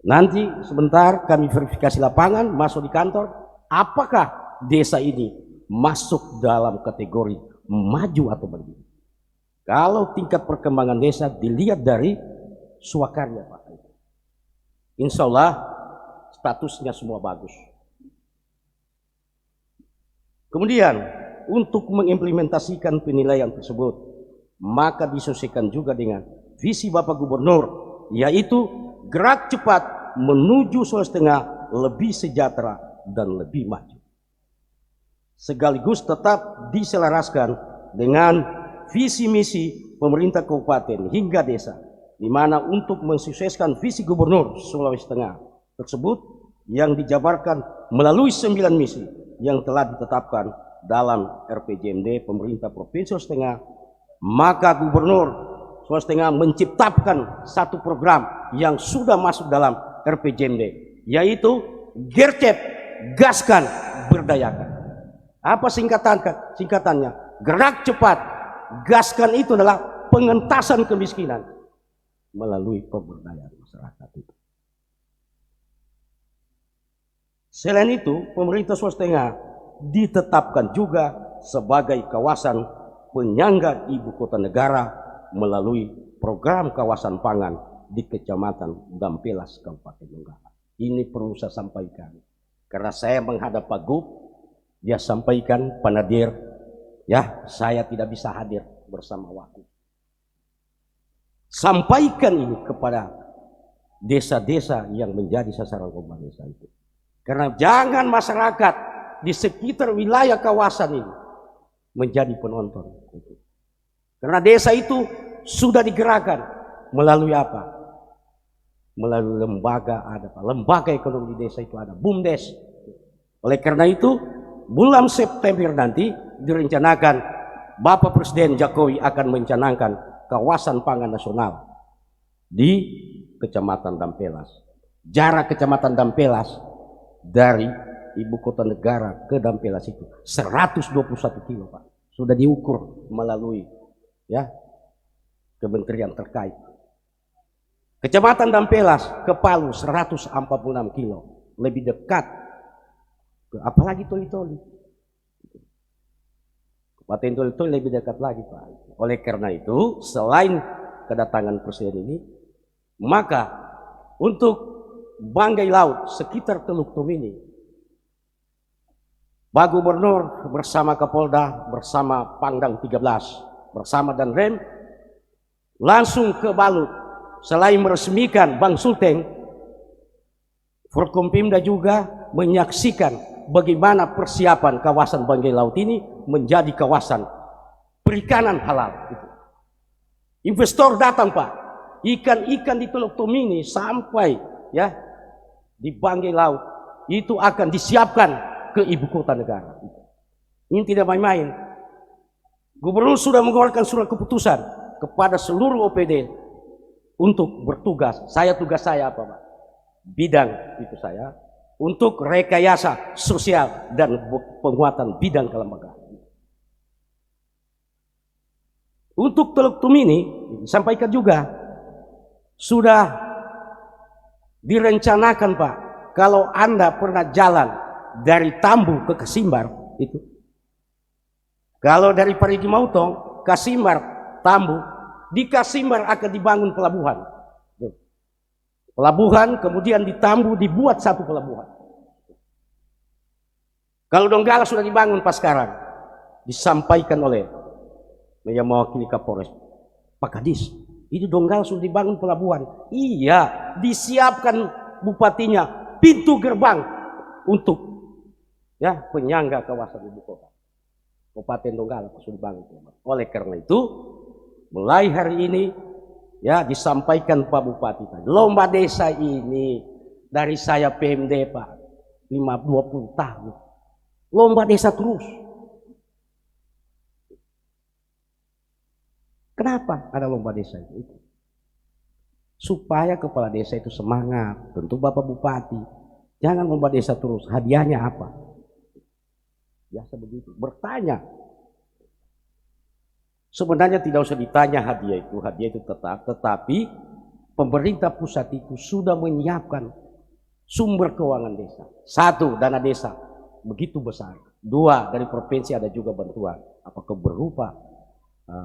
Nanti sebentar kami verifikasi lapangan, masuk di kantor, apakah desa ini masuk dalam kategori maju atau mandiri. Kalau tingkat perkembangan desa dilihat dari swakarya Pak, insya Allah statusnya semua bagus. Kemudian untuk mengimplementasikan penilaian tersebut, maka disesuaikan juga dengan visi Bapak Gubernur, yaitu gerak cepat menuju Sulawesi Tengah lebih sejahtera dan lebih maju. Sekaligus tetap diselaraskan dengan visi misi pemerintah kabupaten hingga desa, di mana untuk mensukseskan visi Gubernur Sulawesi Tengah tersebut yang dijabarkan melalui 9 misi yang telah ditetapkan dalam RPJMD pemerintah Provinsi Sulawesi Tengah, maka Gubernur Sulawesi Tengah menciptakan satu program yang sudah masuk dalam RPJMD, yaitu Gercep, gaskan, berdayakan. Apa singkatannya? Gerak cepat, gaskan itu adalah pengentasan kemiskinan melalui pemberdayaan masyarakat itu. Selain itu, pemerintah Sulawesi Tengah ditetapkan juga sebagai kawasan penyangga ibu kota negara melalui program kawasan pangan di Kecamatan Dampelas, Kabupaten Donggala. Ini perlu saya sampaikan karena saya menghadap Pak Gub, dia sampaikan Pak Nadir, ya saya tidak bisa hadir bersama Wakub. Sampaikan ini kepada desa-desa yang menjadi sasaran korban desa itu. Karena jangan masyarakat di sekitar wilayah kawasan ini menjadi penonton. Karena desa itu sudah digerakkan melalui apa? Melalui lembaga, ada lembaga ekonomi di desa itu ada, BUMDes. Oleh karena itu, bulan September nanti direncanakan Bapak Presiden Jokowi akan mencanangkan kawasan pangan nasional di Kecamatan Dampelas. Jarak Kecamatan Dampelas dari ibu kota negara ke Dampelas itu 121 kilo, Pak. Sudah diukur melalui ya kementerian terkait. Kecamatan Dampelas ke Palu 146 kilo, lebih dekat. Apalagi Toli-Toli. Kabupaten Toli-Toli lebih dekat lagi, Pak. Oleh karena itu, selain kedatangan Presiden ini, maka untuk banggai laut sekitar Teluk Tomini, Pak Gubernur bersama Kapolda, bersama Pangdam 13, bersama Danrem, langsung ke Balut. Selain meresmikan Bang Sulteng, Forkompimda juga menyaksikan bagaimana persiapan kawasan banggai laut ini menjadi kawasan perikanan halal. Investor datang, Pak. Ikan-ikan di Teluk Tomini sampai ya di banggai laut itu akan disiapkan ke ibu kota negara. Ini tidak main-main. Gubernur sudah mengeluarkan surat keputusan kepada seluruh OPD untuk bertugas. Tugas saya apa, Pak? Bidang itu saya untuk rekayasa sosial dan penguatan bidang kelembagaan. Untuk Teluk Tomini disampaikan juga sudah direncanakan, Pak. Kalau Anda pernah jalan dari Tambu ke Kasimbar itu, kalau dari Parigi Mautong, Kasimbar, Tambu, di Kasimbar akan dibangun pelabuhan. Pelabuhan, kemudian di Tambu dibuat satu pelabuhan. Kalau Donggala sudah dibangun pas sekarang, disampaikan oleh yang mewakili Kapolres, Pak Kadis, itu Donggala sudah dibangun pelabuhan. Iya, disiapkan bupatinya pintu gerbang untuk ya penyangga kawasan ibu kota. Kabupaten Donggala sudah dibangun. Oleh karena itu, mulai hari ini ya disampaikan Pak Bupati tadi, lomba desa ini dari saya PMD, Pak, 20 tahun. Lomba desa terus. Kenapa ada lomba desa itu? Supaya kepala desa itu semangat. Tentu Bapak Bupati, jangan lomba desa terus. Hadiahnya apa? Biasa begitu. Bertanya. Sebenarnya tidak usah ditanya hadiah itu tetap. Tetapi pemerintah pusat itu sudah menyiapkan sumber keuangan desa. 1, dana desa begitu besar. 2, dari provinsi ada juga bantuan. Apakah berupa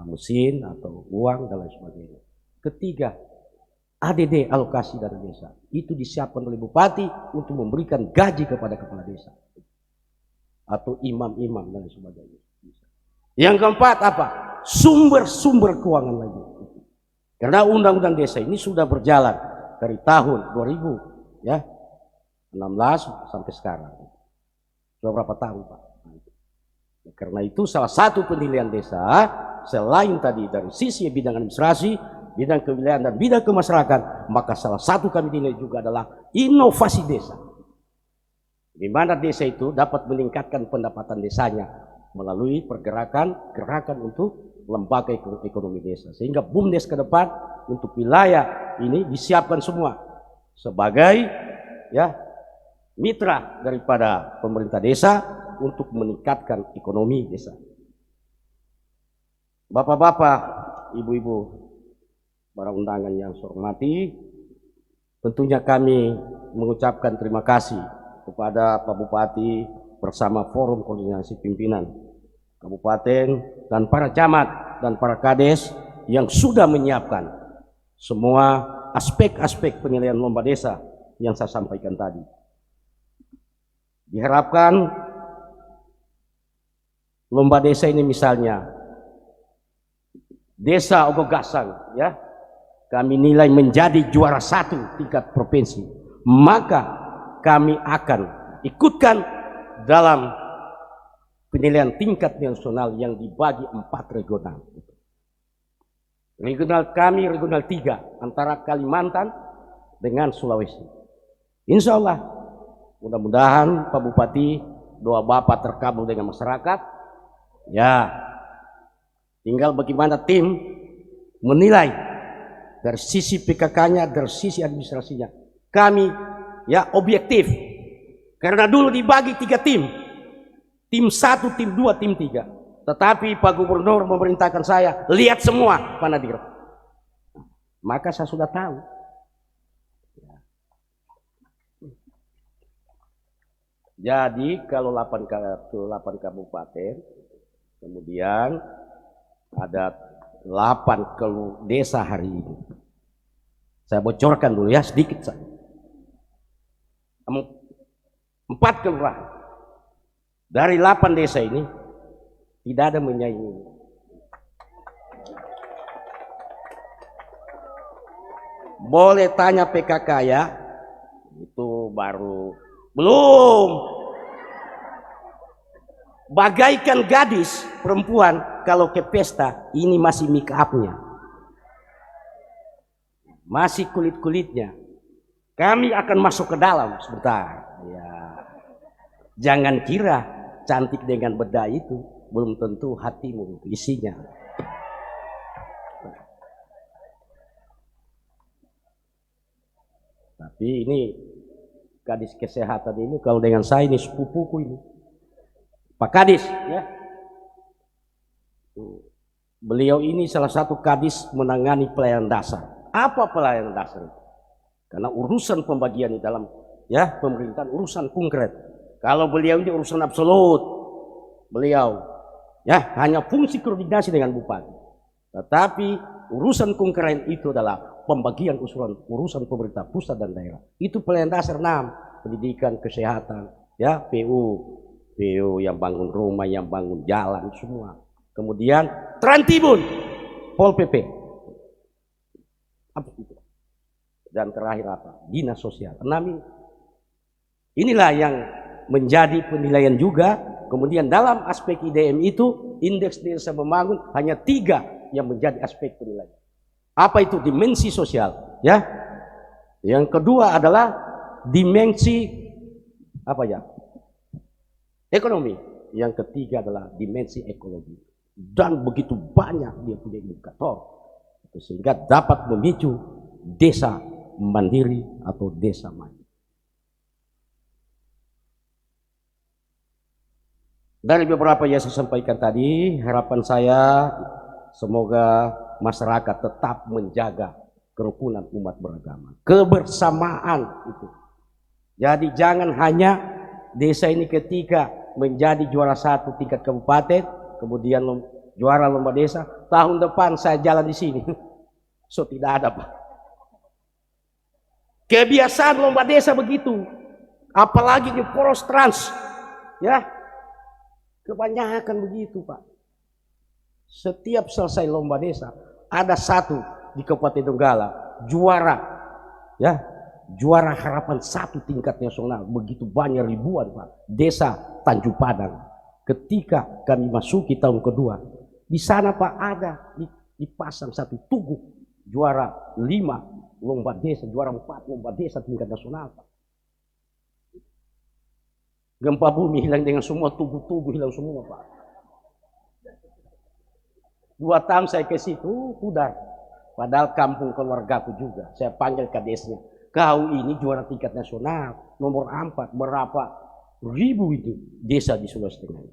mesin atau uang dan lain sebagainya. 3, ADD, alokasi dana desa. Itu disiapkan oleh bupati untuk memberikan gaji kepada kepala desa. atau imam-imam dan sebagainya. Yang keempat apa? Sumber-sumber keuangan lagi. Karena undang-undang desa ini sudah berjalan dari tahun 2000 ya 16 sampai sekarang. Sudah berapa tahun, Pak? Karena itu salah satu penilaian desa selain tadi dari sisi bidang administrasi, bidang kewilayahan dan bidang kemasyarakatan, maka salah satu kami nilai juga adalah inovasi desa. Di mana desa itu dapat meningkatkan pendapatan desanya melalui gerakan untuk lembaga ekonomi desa. Sehingga BUMDes ke depan untuk wilayah ini disiapkan semua sebagai ya mitra daripada pemerintah desa untuk meningkatkan ekonomi desa. Bapak-bapak, ibu-ibu, para undangan yang saya hormati, tentunya kami mengucapkan terima kasih kepada Pak Bupati bersama Forum Koordinasi Pimpinan Kabupaten dan para camat dan para kades yang sudah menyiapkan semua aspek-aspek penilaian lomba desa yang saya sampaikan tadi. Diharapkan lomba desa ini misalnya Desa Ogogasang ya kami nilai menjadi juara 1 tingkat provinsi, maka kami akan ikutkan dalam penilaian tingkat nasional yang dibagi 4 regional. Regional kami regional 3 antara Kalimantan dengan Sulawesi. Insya Allah mudah-mudahan Pak Bupati, doa Bapak terkabul dengan masyarakat. Ya, tinggal bagaimana tim menilai dari sisi PKK-nya, dari sisi administrasinya. Kami ya objektif. Karena dulu dibagi 3 tim. Tim 1, tim 2, tim 3. Tetapi Pak Gubernur memerintahkan saya, lihat semua Pak Nadir. Maka saya sudah tahu. Jadi kalau 8 kabupaten, kemudian ada 8 desa hari ini. Saya bocorkan dulu ya sedikit saja. 4 kelurahan. Dari 8 desa ini tidak ada menyaingi. Boleh tanya PKK ya, itu baru belum. Bagaikan gadis perempuan kalau ke pesta ini masih make up-nya, masih kulit-kulitnya. Kami akan masuk ke dalam sebentar. Ya, jangan kira cantik dengan bedah itu belum tentu hatimu isinya. Tapi ini gadis kesehatan ini kalau dengan saya ini sepupuku ini Pak Kadis ya. Beliau ini salah satu kadis menangani pelayanan dasar. Apa pelayanan dasar? Karena urusan pembagian di dalam ya pemerintahan urusan konkret. Kalau beliau ini urusan absolut. Beliau ya hanya fungsi koordinasi dengan bupati. Tetapi urusan konkret itu adalah pembagian urusan pemerintah pusat dan daerah. Itu pelayanan dasar 6, pendidikan, kesehatan, ya PU yang bangun rumah, yang bangun jalan semua. Kemudian Trantibun, Pol PP. Apa itu? Dan terakhir apa? Dinas sosial. 6 ini. Inilah yang menjadi penilaian juga. Kemudian dalam aspek IDM itu indeks desa membangun hanya 3 yang menjadi aspek penilaian. Apa itu? Dimensi sosial, ya. Yang kedua adalah dimensi apa ya? Ekonomi. Yang ketiga adalah dimensi ekologi. Dan begitu banyak dia punya indikator sehingga dapat memicu desa mandiri atau desa maju. Dari beberapa yang saya sampaikan tadi, harapan saya semoga masyarakat tetap menjaga kerukunan umat beragama, kebersamaan itu. Jadi jangan hanya desa ini ketika menjadi juara 1 tingkat kabupaten, kemudian juara lomba desa, tahun depan saya jalan di sini. So tidak ada, Pak. Kebiasaan lomba desa begitu. Apalagi di poros trans, ya. Kebanyakan begitu, Pak. Setiap selesai lomba desa, ada satu di Kabupaten Donggala juara, ya, juara harapan 1 tingkat nasional. Begitu banyak ribuan, Pak. Desa Tanjung Padang. Ketika kami masuki tahun kedua, di sana, Pak, ada dipasang satu tugu juara 5 lomba desa, juara 4 lomba desa tingkat nasional, Pak. Gempa bumi hilang dengan semua, tugu-tugu hilang semua, Pak. 2 tahun saya ke situ, pudar. Padahal kampung keluargaku juga. Saya panggil kadesnya. Kau ini juara tingkat nasional, nomor 4, berapa ribu itu desa di Sulawesi Tengah.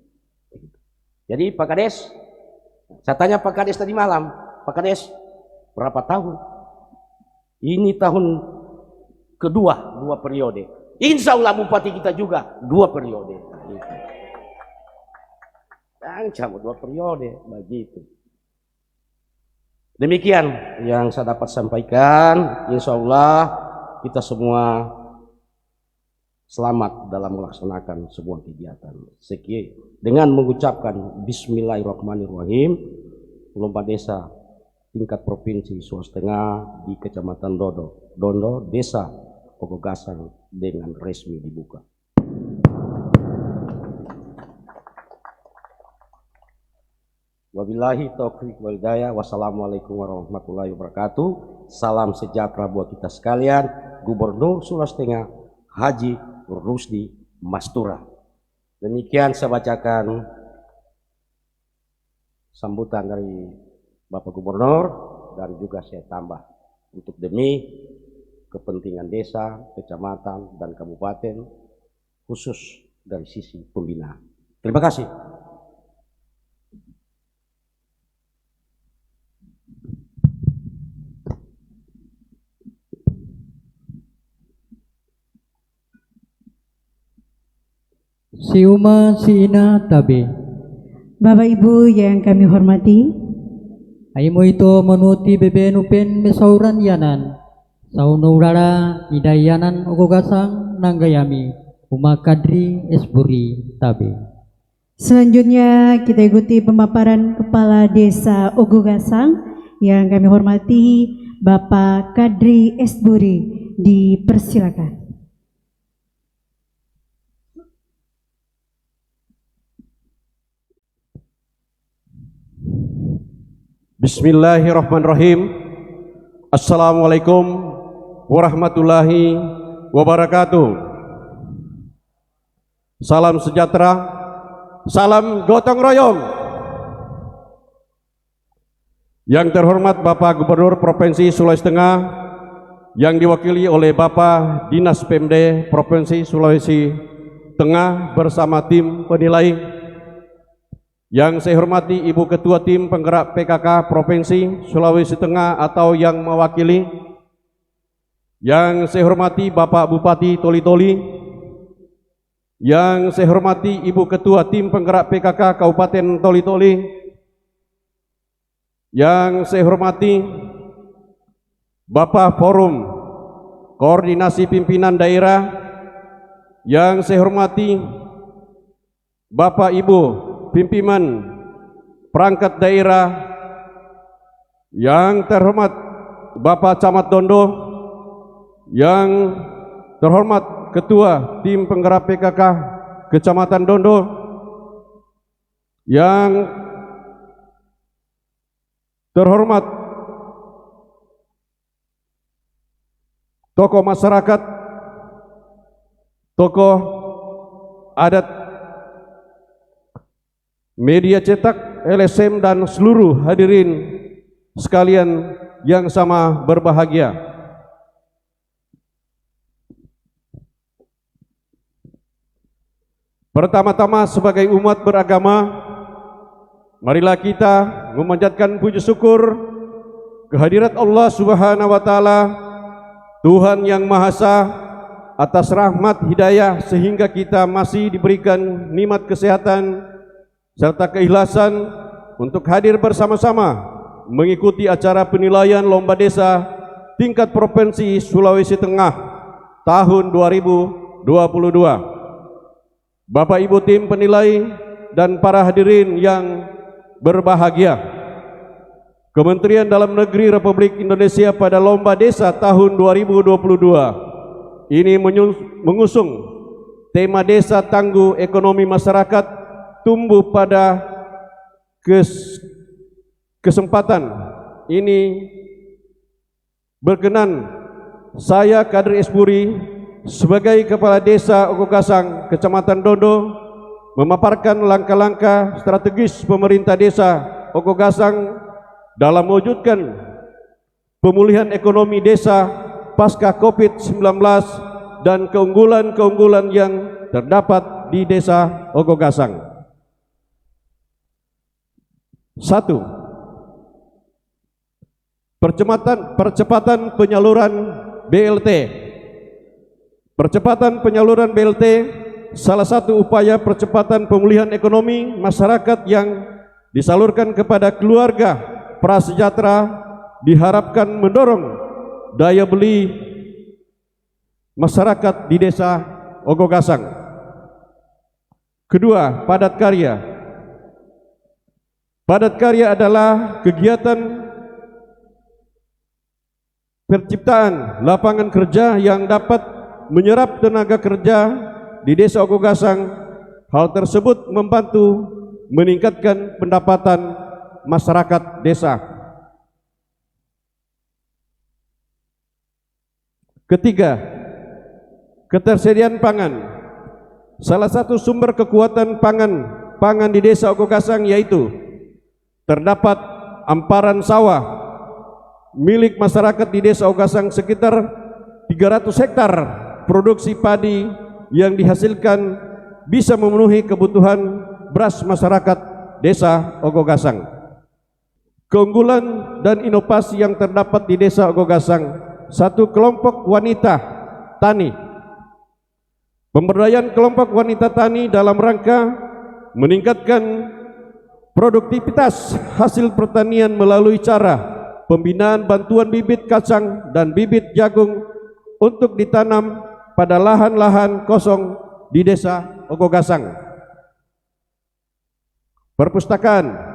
Jadi Pak Kades, saya tanya Pak Kades tadi malam, Pak Kades, berapa tahun? Ini tahun kedua, 2 periode. Insya Allah bupati kita juga 2 periode. Cuma 2 periode, begitu. Demikian yang saya dapat sampaikan. Insya Allah kita semua selamat dalam melaksanakan sebuah kegiatan. Sekian dengan mengucapkan Bismillahirrahmanirrahim, lomba desa tingkat provinsi Sulawesi Tengah di Kecamatan Dondo, Desa Ogogasang dengan resmi dibuka. Wabillahi taufiq wal hidayah. Wassalamualaikum warahmatullahi wabarakatuh. Salam sejahtera buat kita sekalian. Gubernur Sulawesi Tengah Haji Rusdi Mastura. Demikian saya bacakan sambutan dari Bapak Gubernur, dan juga saya tambah untuk demi kepentingan desa, kecamatan, dan kabupaten, khusus dari sisi pembinaan. Terima kasih. Siuma Siina Tabe. Bapak Ibu yang kami hormati, Aimo itu menuti bebenupen mesauran yanan. Saunaurara idayanan ogogasang nanggayami. Uma Kadri Esburi Tabe. selanjutnya kita ikuti pemaparan Kepala Desa Ogogasang yang kami hormati Bapak Kadri Esburi. Dipersilakan. Bismillahirrahmanirrahim. Assalamualaikum warahmatullahi wabarakatuh. Salam sejahtera, salam gotong royong. Yang terhormat Bapak Gubernur Provinsi Sulawesi Tengah, yang diwakili oleh Bapak Dinas Pemda Provinsi Sulawesi Tengah bersama tim penilai. Yang saya hormati Ibu Ketua Tim Penggerak PKK Provinsi Sulawesi Tengah atau yang mewakili. Yang saya hormati Bapak Bupati Toli-Toli. Yang saya hormati Ibu Ketua Tim Penggerak PKK Kabupaten Toli-Toli. Yang saya hormati Bapak Forum Koordinasi Pimpinan Daerah. Yang saya hormati Bapak Ibu pimpinan perangkat daerah, yang terhormat Bapak Camat Dondo, yang terhormat Ketua Tim Penggerak PKK Kecamatan Dondo, yang terhormat tokoh masyarakat, tokoh adat, media cetak, LSM, dan seluruh hadirin sekalian yang sama berbahagia. Pertama-tama sebagai umat beragama, marilah kita memanjatkan puji syukur kehadirat Allah Subhanahu wa taala, Tuhan yang Maha Esa, atas rahmat hidayah sehingga kita masih diberikan nikmat kesehatan serta keikhlasan untuk hadir bersama-sama mengikuti acara penilaian lomba desa tingkat provinsi Sulawesi Tengah tahun 2022. Bapak Ibu tim penilai, dan para hadirin yang berbahagia. Kementerian Dalam Negeri Republik Indonesia pada Lomba Desa tahun 2022 ini mengusung tema Desa Tangguh Ekonomi Masyarakat Tumbuh pada kesempatan ini berkenan saya Kader Espuri sebagai Kepala Desa Ogogasang, Kecamatan Dondo, memaparkan langkah-langkah strategis pemerintah Desa Ogogasang dalam mewujudkan pemulihan ekonomi desa pasca COVID-19 dan keunggulan-keunggulan yang terdapat di Desa Ogogasang. 1. Percepatan penyaluran BLT. Percepatan penyaluran BLT salah satu upaya percepatan pemulihan ekonomi masyarakat yang disalurkan kepada keluarga prasejahtera diharapkan mendorong daya beli masyarakat di Desa Ogogasang. Kedua, padat karya. Padat karya adalah kegiatan penciptaan lapangan kerja yang dapat menyerap tenaga kerja di Desa Ogogasang. Hal tersebut membantu meningkatkan pendapatan masyarakat desa. Ketiga, ketersediaan pangan. Salah satu sumber kekuatan pangan di Desa Ogogasang yaitu terdapat amparan sawah milik masyarakat di Desa Ogogasang sekitar 300 hektar produksi padi yang dihasilkan bisa memenuhi kebutuhan beras masyarakat Desa Ogogasang. Keunggulan dan inovasi yang terdapat di Desa Ogogasang. 1. Kelompok wanita tani. Pemberdayaan kelompok wanita tani dalam rangka meningkatkan produktivitas hasil pertanian melalui cara pembinaan bantuan bibit kacang dan bibit jagung untuk ditanam pada lahan-lahan kosong di Desa Ogogasang. Perpustakaan.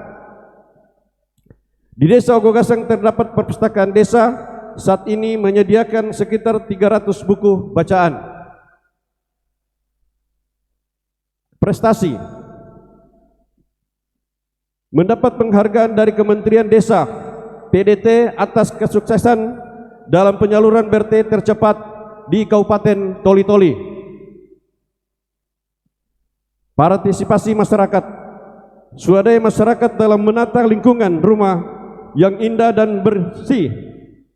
Di Desa Ogogasang terdapat perpustakaan desa saat ini menyediakan sekitar 300 buku bacaan. Prestasi. Mendapat penghargaan dari Kementerian Desa PDT atas kesuksesan dalam penyaluran BLT tercepat di Kabupaten Toli-Toli. Partisipasi masyarakat. Swadaya masyarakat dalam menata lingkungan rumah yang indah dan bersih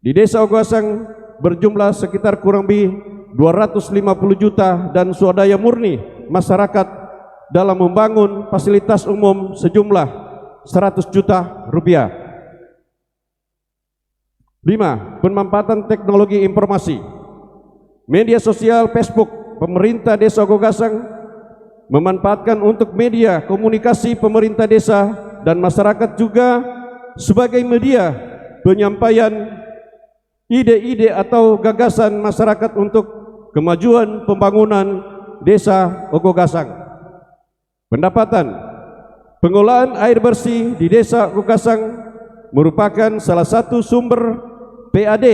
di Desa Ogogasang berjumlah sekitar kurang lebih 250 juta dan swadaya murni masyarakat dalam membangun fasilitas umum sejumlah 100 juta rupiah. 5. Pemanfaatan teknologi informasi. Media sosial Facebook pemerintah Desa Ogogasang memanfaatkan untuk media komunikasi pemerintah desa dan masyarakat juga sebagai media penyampaian ide-ide atau gagasan masyarakat untuk kemajuan pembangunan Desa Ogogasang. Pendapatan. Pengolahan air bersih di Desa Ogogasang merupakan salah satu sumber PAD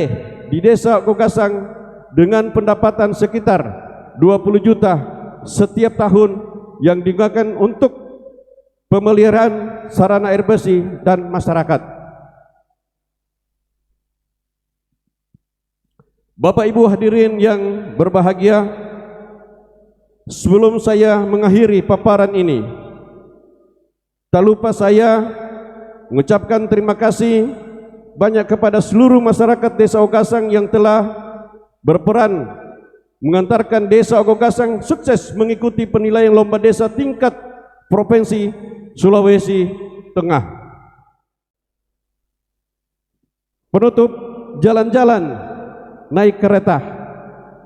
di Desa Ogogasang dengan pendapatan sekitar 20 juta setiap tahun yang digunakan untuk pemeliharaan sarana air bersih dan masyarakat. Bapak Ibu hadirin yang berbahagia, sebelum saya mengakhiri paparan ini, tak lupa saya mengucapkan terima kasih banyak kepada seluruh masyarakat Desa Ogogasang yang telah berperan mengantarkan Desa Ogogasang sukses mengikuti penilaian lomba desa tingkat Provinsi Sulawesi Tengah. Penutup, jalan-jalan naik kereta,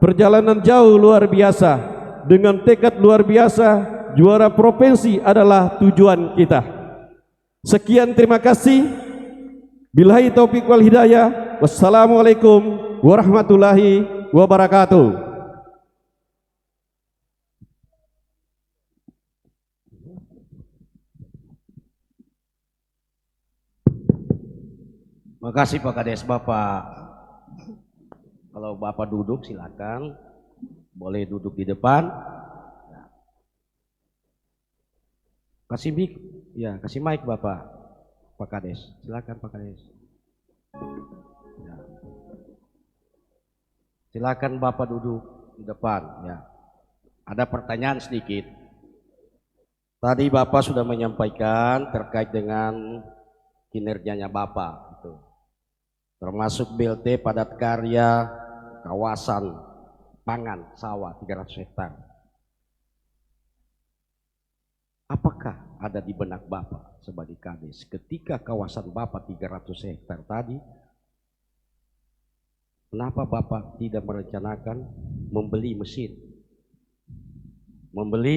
perjalanan jauh luar biasa, dengan tekad luar biasa, juara provinsi adalah tujuan kita. Sekian, terima kasih. Billahi taufiq wal hidayah. Wassalamualaikum warahmatullahi wabarakatuh. Makasih Pak Kades. Bapak, kalau Bapak duduk silakan, boleh duduk di depan. Kasih mic, ya kasih mic Bapak, Pak Kades. Silakan Pak Kades. Ya. Silakan Bapak duduk di depan. Ya. Ada pertanyaan sedikit. Tadi Bapak sudah menyampaikan terkait dengan kinerjanya Bapak, gitu. Termasuk BLT padat karya kawasan pangan sawah 300 hektar. Apakah ada di benak Bapak sebagai Kades ketika kawasan Bapak 300 hektar tadi, kenapa Bapak tidak merencanakan membeli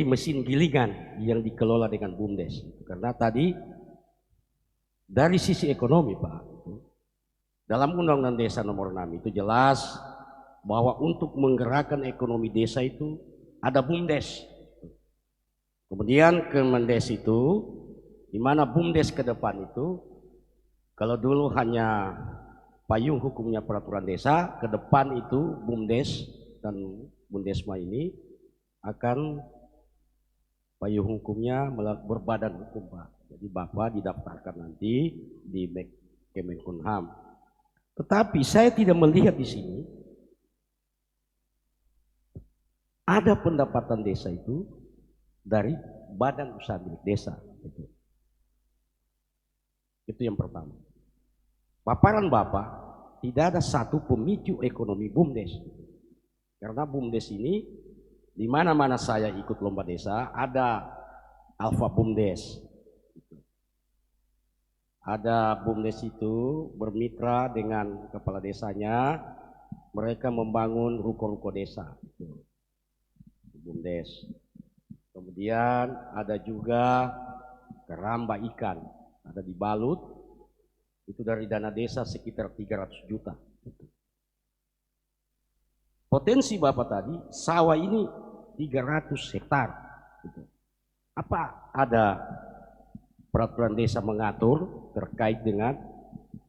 mesin gilingan yang dikelola dengan BUMDes? Karena tadi dari sisi ekonomi Pak, dalam Undang-Undang Desa Nomor 6 itu jelas bahwa untuk menggerakkan ekonomi desa itu ada BUMDes. Kemudian Kemendes itu, di mana BUMDes ke depan itu, kalau dulu hanya payung hukumnya peraturan desa, ke depan itu BUMDes dan BUMDesma ini akan payung hukumnya berbadan hukum Pak. Jadi Bapak didaftarkan nanti di Kemenkumham. Tetapi saya tidak melihat di sini ada pendapatan desa itu dari badan usaha milik desa. Itu yang pertama. Paparan Bapak, tidak ada satu pemicu ekonomi BUMDes. Karena BUMDes ini, di mana-mana saya ikut lomba desa, ada Alfa BUMDes. Ada BUMDes itu bermitra dengan kepala desanya, mereka membangun ruko-ruko desa. BUMDes. Kemudian ada juga keramba ikan, ada di Balut, itu dari dana desa sekitar 300 juta. Potensi Bapak tadi, sawah ini 300 hektar. Apa ada peraturan desa mengatur terkait dengan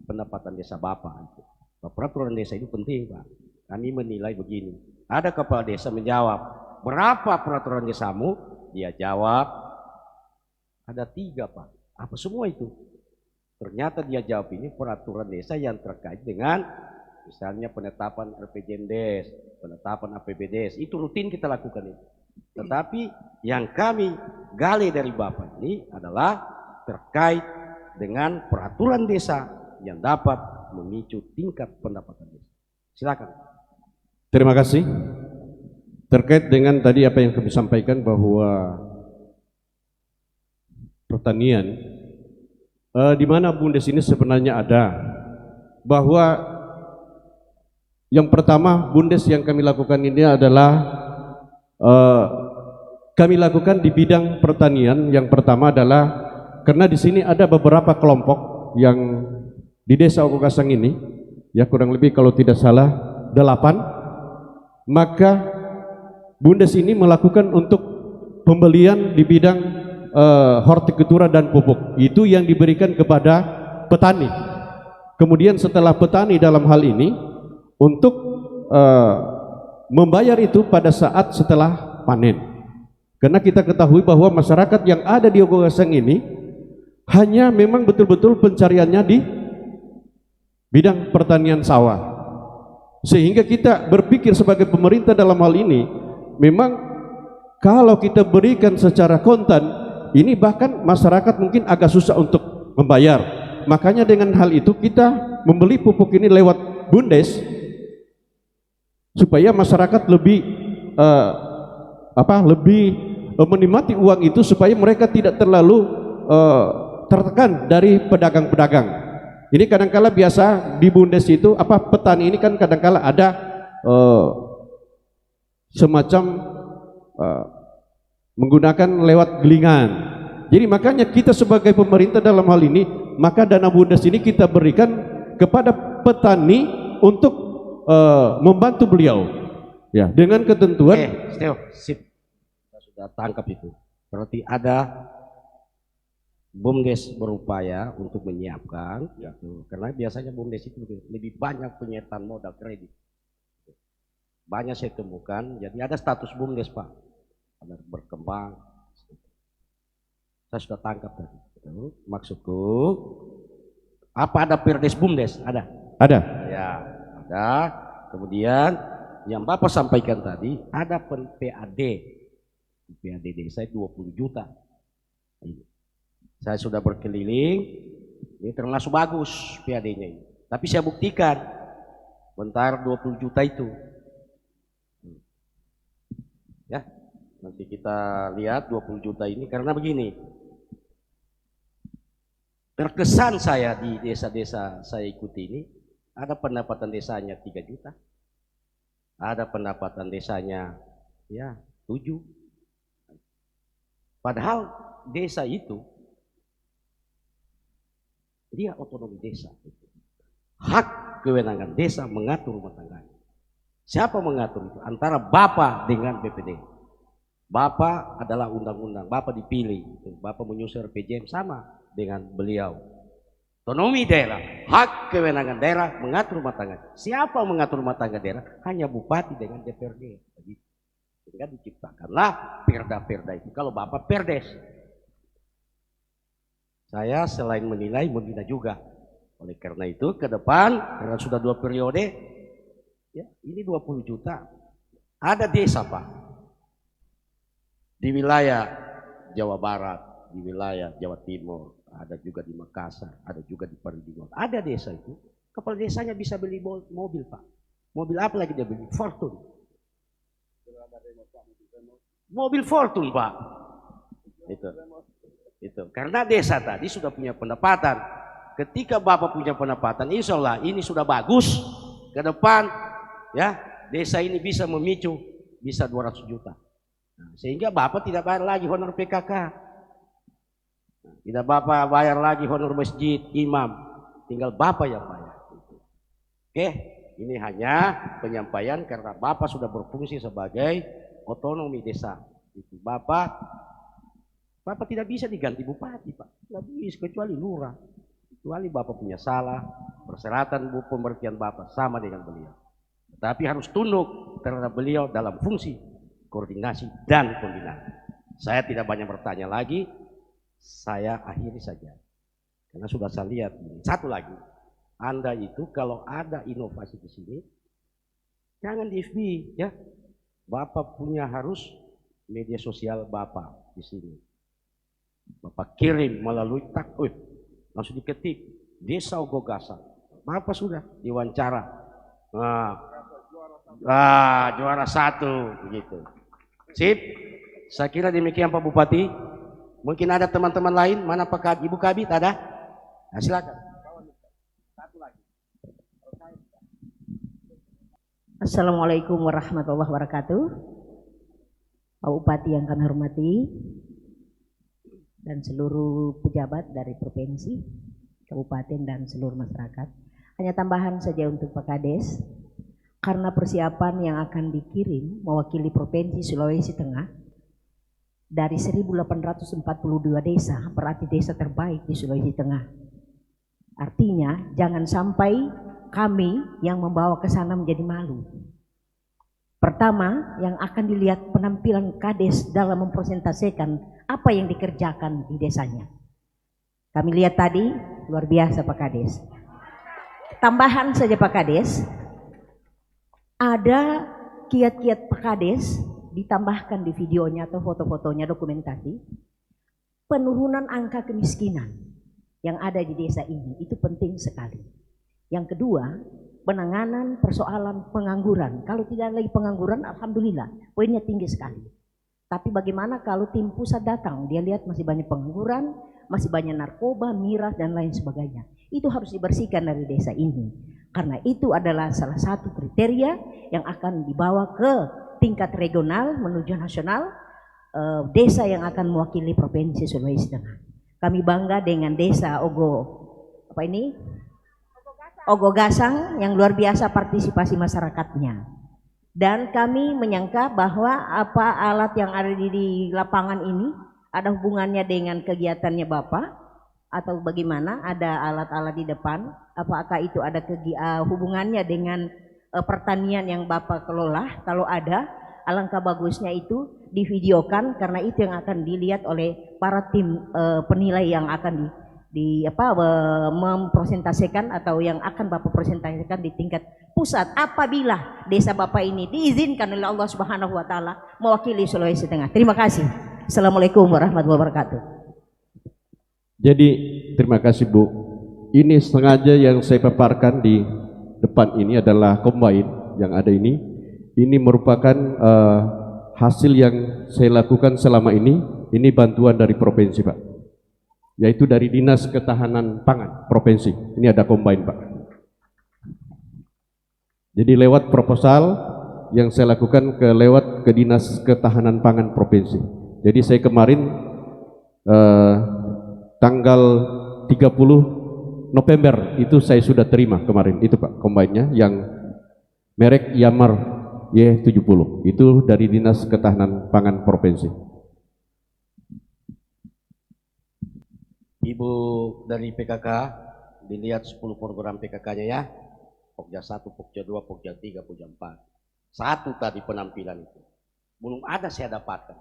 pendapatan desa Bapak? Peraturan desa itu penting Pak. Kami menilai begini, ada kepala desa menjawab, berapa peraturan desamu? Dia jawab, ada 3 Pak. Apa semua itu? Ternyata dia jawab ini peraturan desa yang terkait dengan misalnya penetapan RPJMDes, penetapan APBDes, itu rutin kita lakukan itu. Tetapi yang kami gali dari Bapak ini adalah terkait dengan peraturan desa yang dapat memicu tingkat pendapatan desa. Silakan. Terima kasih. Terkait dengan tadi apa yang kami sampaikan bahwa pertanian di mana BUMDes ini sebenarnya ada, bahwa yang pertama BUMDes yang kami lakukan ini adalah kami lakukan di bidang pertanian. Yang pertama adalah karena di sini ada beberapa kelompok yang di desa Ogogasang ini, ya kurang lebih kalau tidak salah 8, maka BUMDes ini melakukan untuk pembelian di bidang hortikultura dan pupuk, itu yang diberikan kepada petani. Kemudian setelah petani dalam hal ini untuk membayar itu pada saat setelah panen. Karena kita ketahui bahwa masyarakat yang ada di Ogogasang ini hanya memang betul-betul pencariannya di bidang pertanian sawah. Sehingga kita berpikir sebagai pemerintah dalam hal ini, memang kalau kita berikan secara kontan, ini bahkan masyarakat mungkin agak susah untuk membayar. Makanya dengan hal itu kita membeli pupuk ini lewat BUMDes supaya masyarakat lebih lebih menikmati uang itu, supaya mereka tidak terlalu tertekan dari pedagang-pedagang. Ini kadangkala biasa di BUMDes itu petani ini kan kadangkala ada semacam menggunakan lewat gilingan. Jadi makanya kita sebagai pemerintah dalam hal ini, maka dana BUMDes ini kita berikan kepada petani untuk membantu beliau, ya, dengan ketentuan. Steo, sip, kita sudah tangkap itu. Berarti ada BUMDes berupaya untuk menyiapkan, gitu. Karena biasanya BUMDes itu lebih banyak penyertaan modal kredit. Banyak saya temukan, jadi ada status BUMDes Pak, ada berkembang. Saya sudah tangkap tadi. Maksudku, apa ada Perdes BUMDes? Ada. Ada. Ya, ada. Kemudian yang Bapak sampaikan tadi ada PAD. PAD desa 20 juta. Saya sudah berkeliling, ini termasuk bagus PAD-nya ini. Tapi saya buktikan, bentar 20 juta itu. Ya, nanti kita lihat 20 juta ini karena begini. Terkesan saya di desa-desa saya ikuti ini, ada pendapatan desanya 3 juta. Ada pendapatan desanya ya 7. Padahal desa itu dia otonomi desa. Hak kewenangan desa mengatur rumah tangganya. Siapa mengatur itu? Antara Bapak dengan BPD. Bapak adalah undang-undang, Bapak dipilih, Bapak menyusun RPJM sama dengan beliau. Otonomi daerah, hak kewenangan daerah mengatur rumah tangga. Siapa mengatur rumah tangga daerah? Hanya bupati dengan DPRD. Sehingga diciptakanlah perda-perda itu. Kalau Bapak Perdes, saya selain menilai, membina juga. Oleh karena itu ke depan, karena sudah 2 periode, ya ini 20 juta. Ada desa Pak, di wilayah Jawa Barat, di wilayah Jawa Timur, ada juga di Makassar, ada juga di Parigimotong. Ada desa itu, kepala desanya bisa beli mobil Pak. Mobil apa lagi dia beli? Fortune. Mobil Fortune Pak. Itu. Karena desa tadi sudah punya pendapatan. Ketika Bapak punya pendapatan, insya Allah ini sudah bagus. Ke depan, ya desa ini bisa memicu, bisa 200 juta. Nah, sehingga Bapak tidak bayar lagi honor PKK. Tidak Bapak bayar lagi honor masjid, imam. Tinggal Bapak yang bayar. Oke, ini hanya penyampaian karena Bapak sudah berfungsi sebagai otonomi desa. Itu Bapak tidak bisa diganti bupati Pak. Tidak bisa kecuali lurah. Kecuali Bapak punya salah, persyaratan pemberhentian Bapak sama dengan beliau. Tapi harus tunduk terhadap beliau dalam fungsi koordinasi dan pembinaan. Saya tidak banyak bertanya lagi, saya akhiri saja. Karena sudah saya lihat ini. Satu lagi, Anda itu kalau ada inovasi di sini, jangan di FB ya. Bapak punya harus media sosial Bapak di sini. Bapak kirim melalui langsung diketik Desa Ogogasan. Bapak sudah diwawancara. Juara 1 begitu. Sip. Saya kira demikian Pak Bupati. Mungkin ada teman-teman lain, mana Pak Ibu Kabit ada? Nah, silakan. Satu lagi. Assalamualaikum warahmatullahi wabarakatuh. Pak Bupati yang kami hormati dan seluruh pejabat dari provinsi, kabupaten dan seluruh masyarakat. Hanya tambahan saja untuk Pak Kades, karena persiapan yang akan dikirim mewakili Provinsi Sulawesi Tengah dari 1842 desa, berarti desa terbaik di Sulawesi Tengah. Artinya jangan sampai kami yang membawa ke sana menjadi malu. Pertama, yang akan dilihat penampilan Kades dalam mempresentasikan apa yang dikerjakan di desanya. Kami lihat tadi, luar biasa Pak Kades. Tambahan saja Pak Kades, ada kiat-kiat Pak Kades, ditambahkan di videonya atau foto-fotonya dokumentasi, penurunan angka kemiskinan yang ada di desa ini, itu penting sekali. Yang kedua, penanganan persoalan pengangguran. Kalau tidak lagi pengangguran, alhamdulillah, poinnya tinggi sekali. Tapi bagaimana kalau tim pusat datang, dia lihat masih banyak pengangguran, masih banyak narkoba, miras, dan lain sebagainya. Itu harus dibersihkan dari desa ini. Karena itu adalah salah satu kriteria yang akan dibawa ke tingkat regional menuju nasional, desa yang akan mewakili Provinsi Sulawesi Tengah. Kami bangga dengan desa Ogogasang yang luar biasa partisipasi masyarakatnya. Dan kami menyangka bahwa apa alat yang ada di lapangan ini ada hubungannya dengan kegiatannya Bapak. atau bagaimana? Ada alat-alat di depan? Apakah itu ada hubungannya dengan pertanian yang Bapak kelola? Kalau ada, alangkah bagusnya itu divideokan karena itu yang akan dilihat oleh para tim penilai yang akan mempresentasikan atau yang akan Bapak presentasikan di tingkat pusat apabila desa Bapak ini diizinkan oleh Allah Subhanahu wa taala mewakili Sulawesi Tengah. Terima kasih. Assalamualaikum warahmatullahi wabarakatuh. Jadi terima kasih Bu. Ini sengaja yang saya paparkan di depan ini adalah combine yang ada ini. Ini merupakan hasil yang saya lakukan selama ini. Ini bantuan dari provinsi Pak, yaitu dari Dinas Ketahanan Pangan Provinsi. Ini ada combine Pak. Jadi lewat proposal yang saya lakukan lewat ke Dinas Ketahanan Pangan Provinsi. Jadi saya kemarin tanggal 30 November itu saya sudah terima kemarin itu Pak combine-nya yang merek Yamar Y70 itu dari Dinas Ketahanan Pangan Provinsi. Ibu dari PKK, dilihat 10 program PKK-nya ya. Pokja 1, Pokja 2, Pokja 3, Pokja 4. Satu tadi penampilan itu. Belum ada saya dapatkan.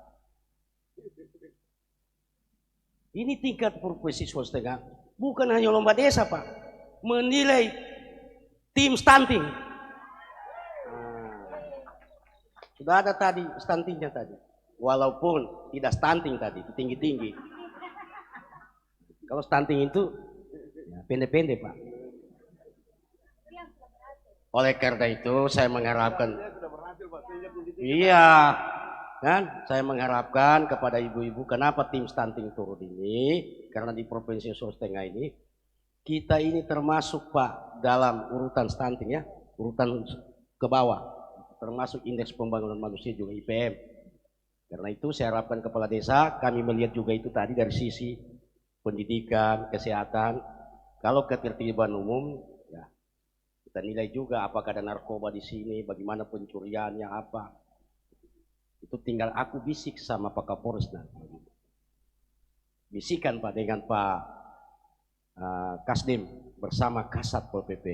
Ini tingkat provinsi Sulawesi Tengah. Bukan hanya lomba desa Pak. Menilai tim stunting. Sudah ada tadi stuntingnya tadi. Walaupun tidak stunting tadi, tinggi-tinggi. Kalau stunting itu ya, pendek-pendek Pak. Oleh karena itu saya mengharapkan, iya kan, saya mengharapkan kepada ibu-ibu kenapa tim stunting turun ini, karena di Provinsi Sulawesi Tengah ini kita ini termasuk Pak dalam urutan stunting ya, urutan ke bawah, termasuk indeks pembangunan manusia juga IPM. Karena itu saya harapkan kepala desa kami melihat juga itu tadi dari sisi pendidikan, kesehatan, kalau ketertiban umum, ya kita nilai juga apakah ada narkoba di sini, bagaimana pencuriannya apa. Itu tinggal aku bisik sama Pak Kapolres nanti. Bisikan Pak dengan Pak Kasdim bersama Kasat Pol PP.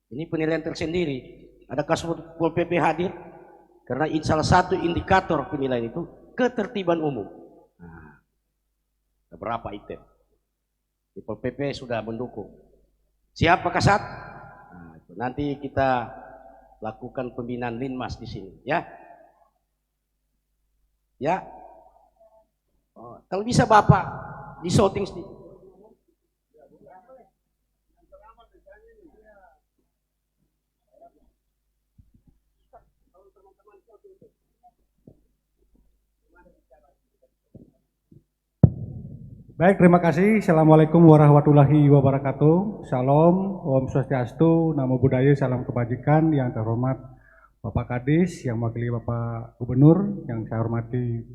Ini penilaian tersendiri. Ada Kasat Pol PP hadir karena salah satu indikator penilaian itu ketertiban umum. Berapa item di Pol PP sudah mendukung. Siap Pak Kasat? Nah, nanti kita lakukan pembinaan linmas di sini ya. Ya. Oh, kalau bisa Bapak di shooting sedikit. Baik, terima kasih. Assalamualaikum warahmatullahi wabarakatuh. Shalom, Om Swastiastu, Namo Buddhaya, salam kebajikan. Yang terhormat Bapak Kadis, yang mewakili Bapak Gubernur, yang saya hormati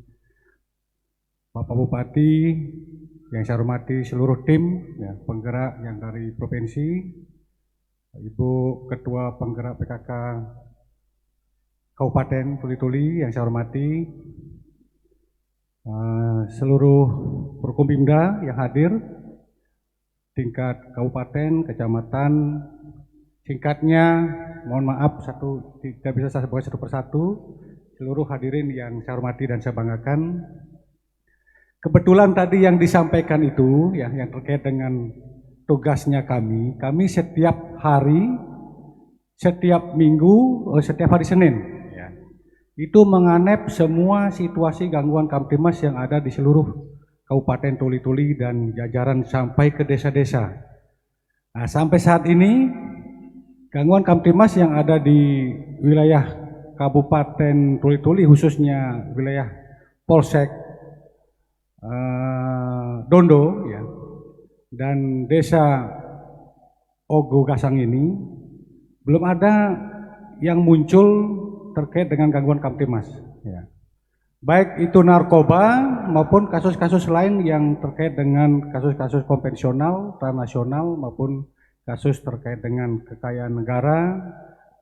Bapak Bupati, yang saya hormati seluruh tim ya, penggerak yang dari provinsi, Ibu Ketua Penggerak PKK Kabupaten Tuli-Tuli yang saya hormati, seluruh Forkompimda yang hadir, tingkat kabupaten, kecamatan, singkatnya mohon maaf tidak bisa saya sebutkan satu persatu, seluruh hadirin yang saya hormati dan saya banggakan. Kebetulan tadi yang disampaikan itu ya, yang terkait dengan tugasnya kami setiap hari, setiap minggu, setiap hari Senin ya, itu menganep semua situasi gangguan Kamtimas yang ada di seluruh Kabupaten Tuli-Tuli dan jajaran sampai ke desa-desa. Nah, sampai saat ini gangguan Kamtimas yang ada di wilayah Kabupaten Tuli-Tuli, khususnya wilayah Polsek Dondo ya, dan desa Ogo Gasang ini belum ada yang muncul terkait dengan gangguan Kamtimas ya. Baik itu narkoba maupun kasus-kasus lain yang terkait dengan kasus-kasus konvensional, transnasional maupun kasus terkait dengan kekayaan negara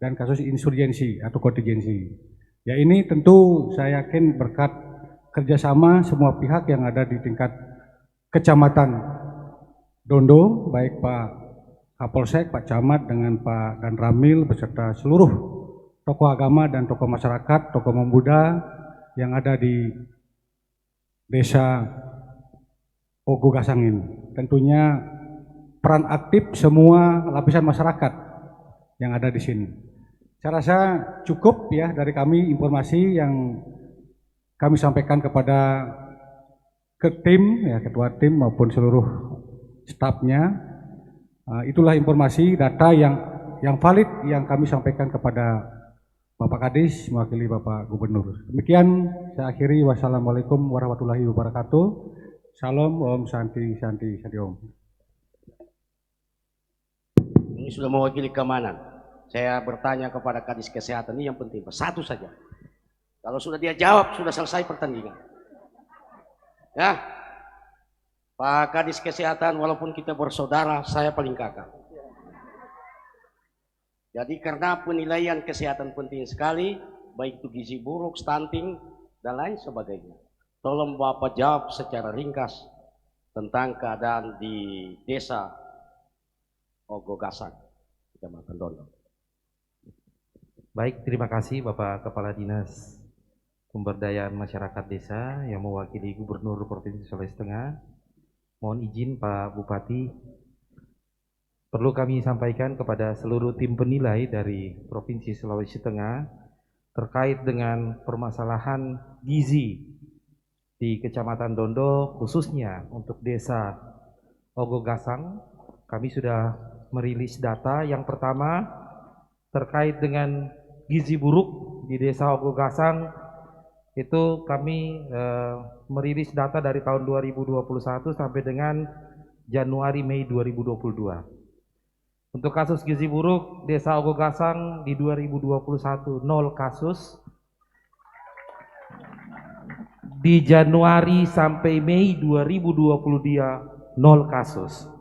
dan kasus insurgensi atau kontingensi. Ya ini tentu saya yakin berkat kerjasama semua pihak yang ada di tingkat kecamatan Dondo, baik Pak Kapolsek, Pak Camat dengan Pak Dan Ramil beserta seluruh tokoh agama dan tokoh masyarakat, tokoh pemuda yang ada di Desa Ogo Gasang ini. Tentunya peran aktif semua lapisan masyarakat yang ada di sini. Saya rasa cukup ya dari kami informasi yang kami sampaikan kepada tim, ya ketua tim maupun seluruh stafnya. Itulah informasi data yang valid yang kami sampaikan kepada Bapak Kadis mewakili Bapak Gubernur. Demikian saya akhiri. Wassalamualaikum warahmatullahi wabarakatuh. Salam, Om Santi Santi Santi Om. Ini sudah mewakili keamanan. Saya bertanya kepada Kadis Kesehatan, ini yang penting, Pak. Satu saja. Kalau sudah dia jawab, sudah selesai pertandingan. Ya, Pak Kadis Kesehatan, walaupun kita bersaudara, saya paling kakak. Jadi karena penilaian kesehatan penting sekali, baik itu gizi buruk, stunting, dan lain sebagainya. Tolong Bapak jawab secara ringkas tentang keadaan di desa Ogo Gasang, Kecamatan Dondo. Baik, terima kasih Bapak Kepala Dinas Pemberdayaan Masyarakat Desa yang mewakili Gubernur Provinsi Sulawesi Tengah. Mohon izin Pak Bupati, perlu kami sampaikan kepada seluruh tim penilai dari Provinsi Sulawesi Tengah terkait dengan permasalahan gizi di Kecamatan Dondo, khususnya untuk Desa Ogo Gasang. Kami sudah merilis data. Yang pertama terkait dengan gizi buruk di Desa Ogo Gasang, itu kami merilis data dari tahun 2021 sampai dengan Januari Mei 2022. Untuk kasus gizi buruk Desa Ogo Gasang di 2021 0 kasus. Di Januari sampai Mei 2022 0 kasus.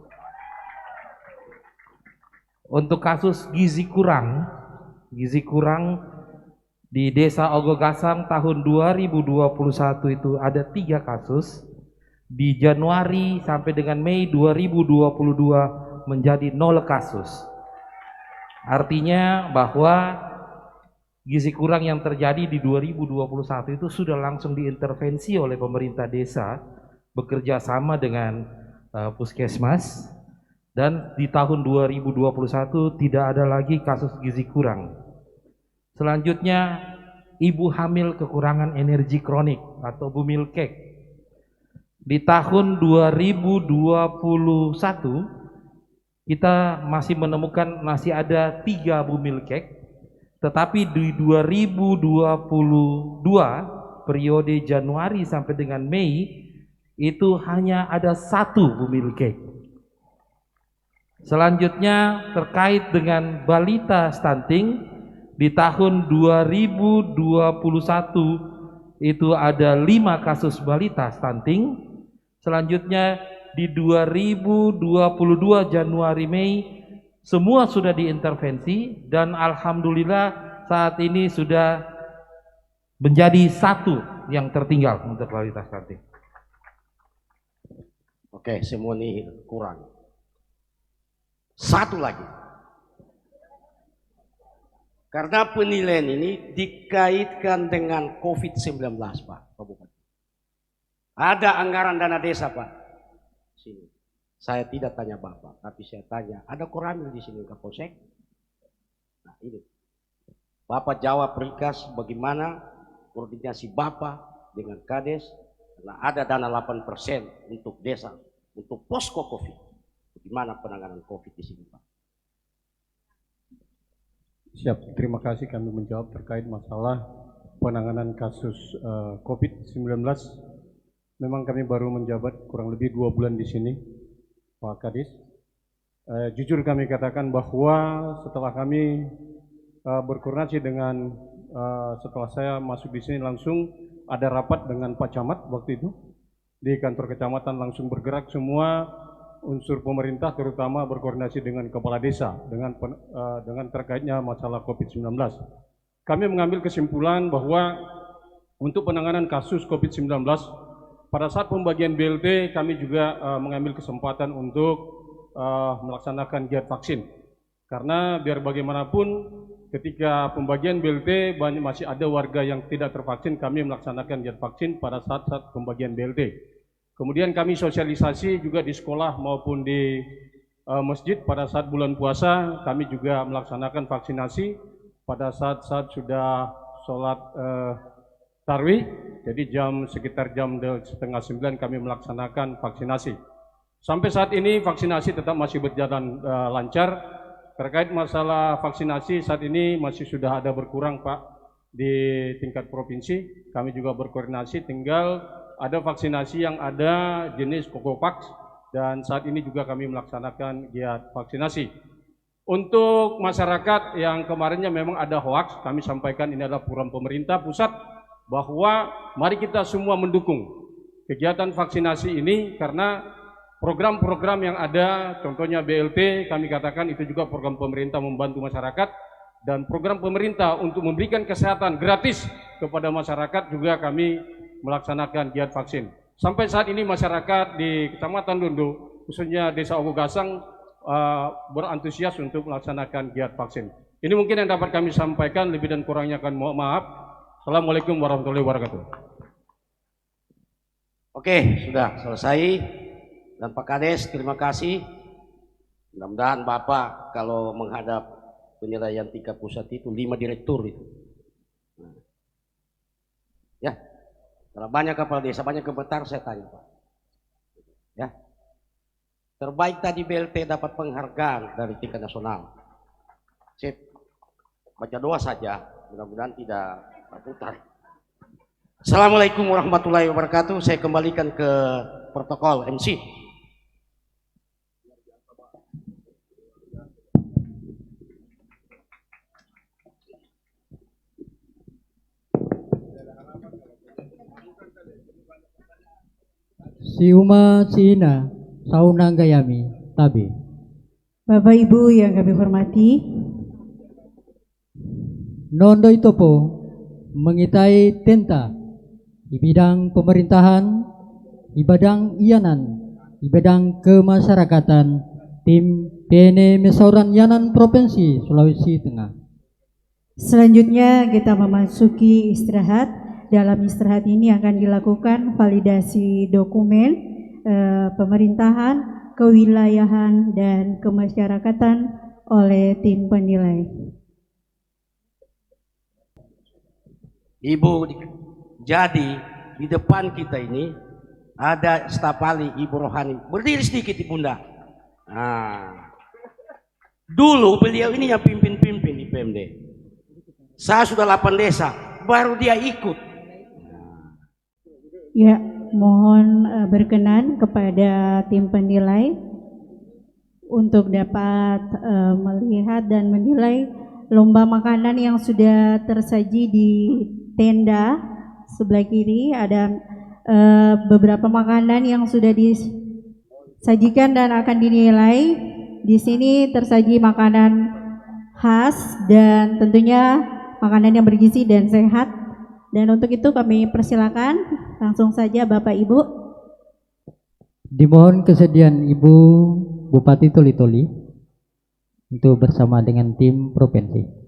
Untuk kasus gizi kurang di Desa Ogo Gasang tahun 2021 itu ada 3 kasus. Di Januari sampai dengan Mei 2022 menjadi 0 kasus. Artinya bahwa gizi kurang yang terjadi di 2021 itu sudah langsung diintervensi oleh pemerintah desa bekerja sama dengan puskesmas, dan di tahun 2021 tidak ada lagi kasus gizi kurang. Selanjutnya, ibu hamil kekurangan energi kronik atau bumilkek. Di tahun 2021 kita masih menemukan masih ada 3 bumilkek, tetapi di 2022 periode Januari sampai dengan Mei itu hanya ada 1 bumilkek. Selanjutnya terkait dengan balita stunting, di tahun 2021 itu ada 5 kasus balita stunting. Selanjutnya di 2022 Januari Mei semua sudah diintervensi, dan alhamdulillah saat ini sudah menjadi 1 yang tertinggal untuk balita stunting. Oke, semua ini kurang. 1 lagi. Karena penilaian ini dikaitkan dengan COVID-19, Pak Bupati. Ada anggaran dana desa, Pak. Sini. Saya tidak tanya Bapak, tapi saya tanya, ada Koramil di sini Kapolsek? Nah, ini. Bapak jawab ringkas bagaimana koordinasi Bapak dengan Kades, karena ada dana 8% untuk desa, untuk posko COVID. Bagaimana penanganan COVID di sini, Pak? Siap, terima kasih kami menjawab terkait masalah penanganan kasus COVID-19. Memang kami baru menjabat kurang lebih 2 bulan di sini, Pak Kadis. Jujur kami katakan bahwa setelah kami berkoordinasi dengan, setelah saya masuk di sini langsung ada rapat dengan Pak Camat waktu itu di kantor kecamatan, langsung bergerak semua unsur pemerintah, terutama berkoordinasi dengan kepala desa dengan terkaitnya masalah COVID-19. Kami mengambil kesimpulan bahwa untuk penanganan kasus COVID-19 pada saat pembagian BLT kami juga mengambil kesempatan untuk melaksanakan giat vaksin. Karena biar bagaimanapun ketika pembagian BLT masih ada warga yang tidak tervaksin, kami melaksanakan giat vaksin pada saat pembagian BLT. Kemudian kami sosialisasi juga di sekolah maupun di masjid pada saat bulan puasa, kami juga melaksanakan vaksinasi pada saat sudah sholat tarawih. Jadi sekitar jam 8:30 kami melaksanakan vaksinasi. Sampai saat ini vaksinasi tetap masih berjalan lancar. Terkait masalah vaksinasi saat ini masih sudah ada berkurang Pak di tingkat provinsi. Kami juga berkoordinasi, tinggal ada vaksinasi yang ada jenis Cocovax dan saat ini juga kami melaksanakan giat vaksinasi. Untuk masyarakat yang kemarinnya memang ada hoaks, kami sampaikan ini adalah program pemerintah pusat bahwa mari kita semua mendukung kegiatan vaksinasi ini karena program-program yang ada, contohnya BLT, kami katakan itu juga program pemerintah membantu masyarakat, dan program pemerintah untuk memberikan kesehatan gratis kepada masyarakat juga kami melaksanakan giat vaksin. Sampai saat ini masyarakat di Kecamatan Dondo, khususnya Desa Ogogasang, berantusias untuk melaksanakan giat vaksin. Ini mungkin yang dapat kami sampaikan, lebih dan kurangnya akan mohon maaf. Assalamualaikum warahmatullahi wabarakatuh. Oke, sudah selesai. Dan Pak Kades, terima kasih. Mudah-mudahan Bapak kalau menghadap penilaian tingkat pusat itu 5 direktur itu. Nah. Ya, kalau banyak kepala desa, banyak komentar saya tanya Pak. Ya, terbaik tadi BLT dapat penghargaan dari tingkat nasional. Sip, baca doa saja, mudah-mudahan tidak terputar. Assalamualaikum warahmatullahi wabarakatuh. Saya kembalikan ke protokol MC. Siuma Sina Saunang Gayami Tabe. Bapak Ibu yang kami hormati, Nondo Itopo mengitai tenta di bidang pemerintahan, di bidang ianan, di bidang kemasyarakatan, tim PN Mesauran Yanan Provinsi Sulawesi Tengah. selanjutnya kita memasuki istirahat. Dalam istirahat ini akan dilakukan validasi dokumen pemerintahan, kewilayahan, dan kemasyarakatan oleh tim penilai. Ibu, jadi di depan kita ini ada staf ahli Ibu Rohani. Berdiri sedikit di bunda. Nah, dulu beliau ini yang pimpin-pimpin di PMD. Saya sudah 8 desa, baru dia ikut. Ya, mohon berkenan kepada tim penilai untuk dapat melihat dan menilai lomba makanan yang sudah tersaji di tenda sebelah kiri. Ada beberapa makanan yang sudah disajikan dan akan dinilai. Di sini tersaji makanan khas dan tentunya makanan yang bergizi dan sehat. Dan untuk itu kami persilakan langsung saja Bapak Ibu. Dimohon kesediaan Ibu Bupati Toli-Toli untuk bersama dengan tim provinsi.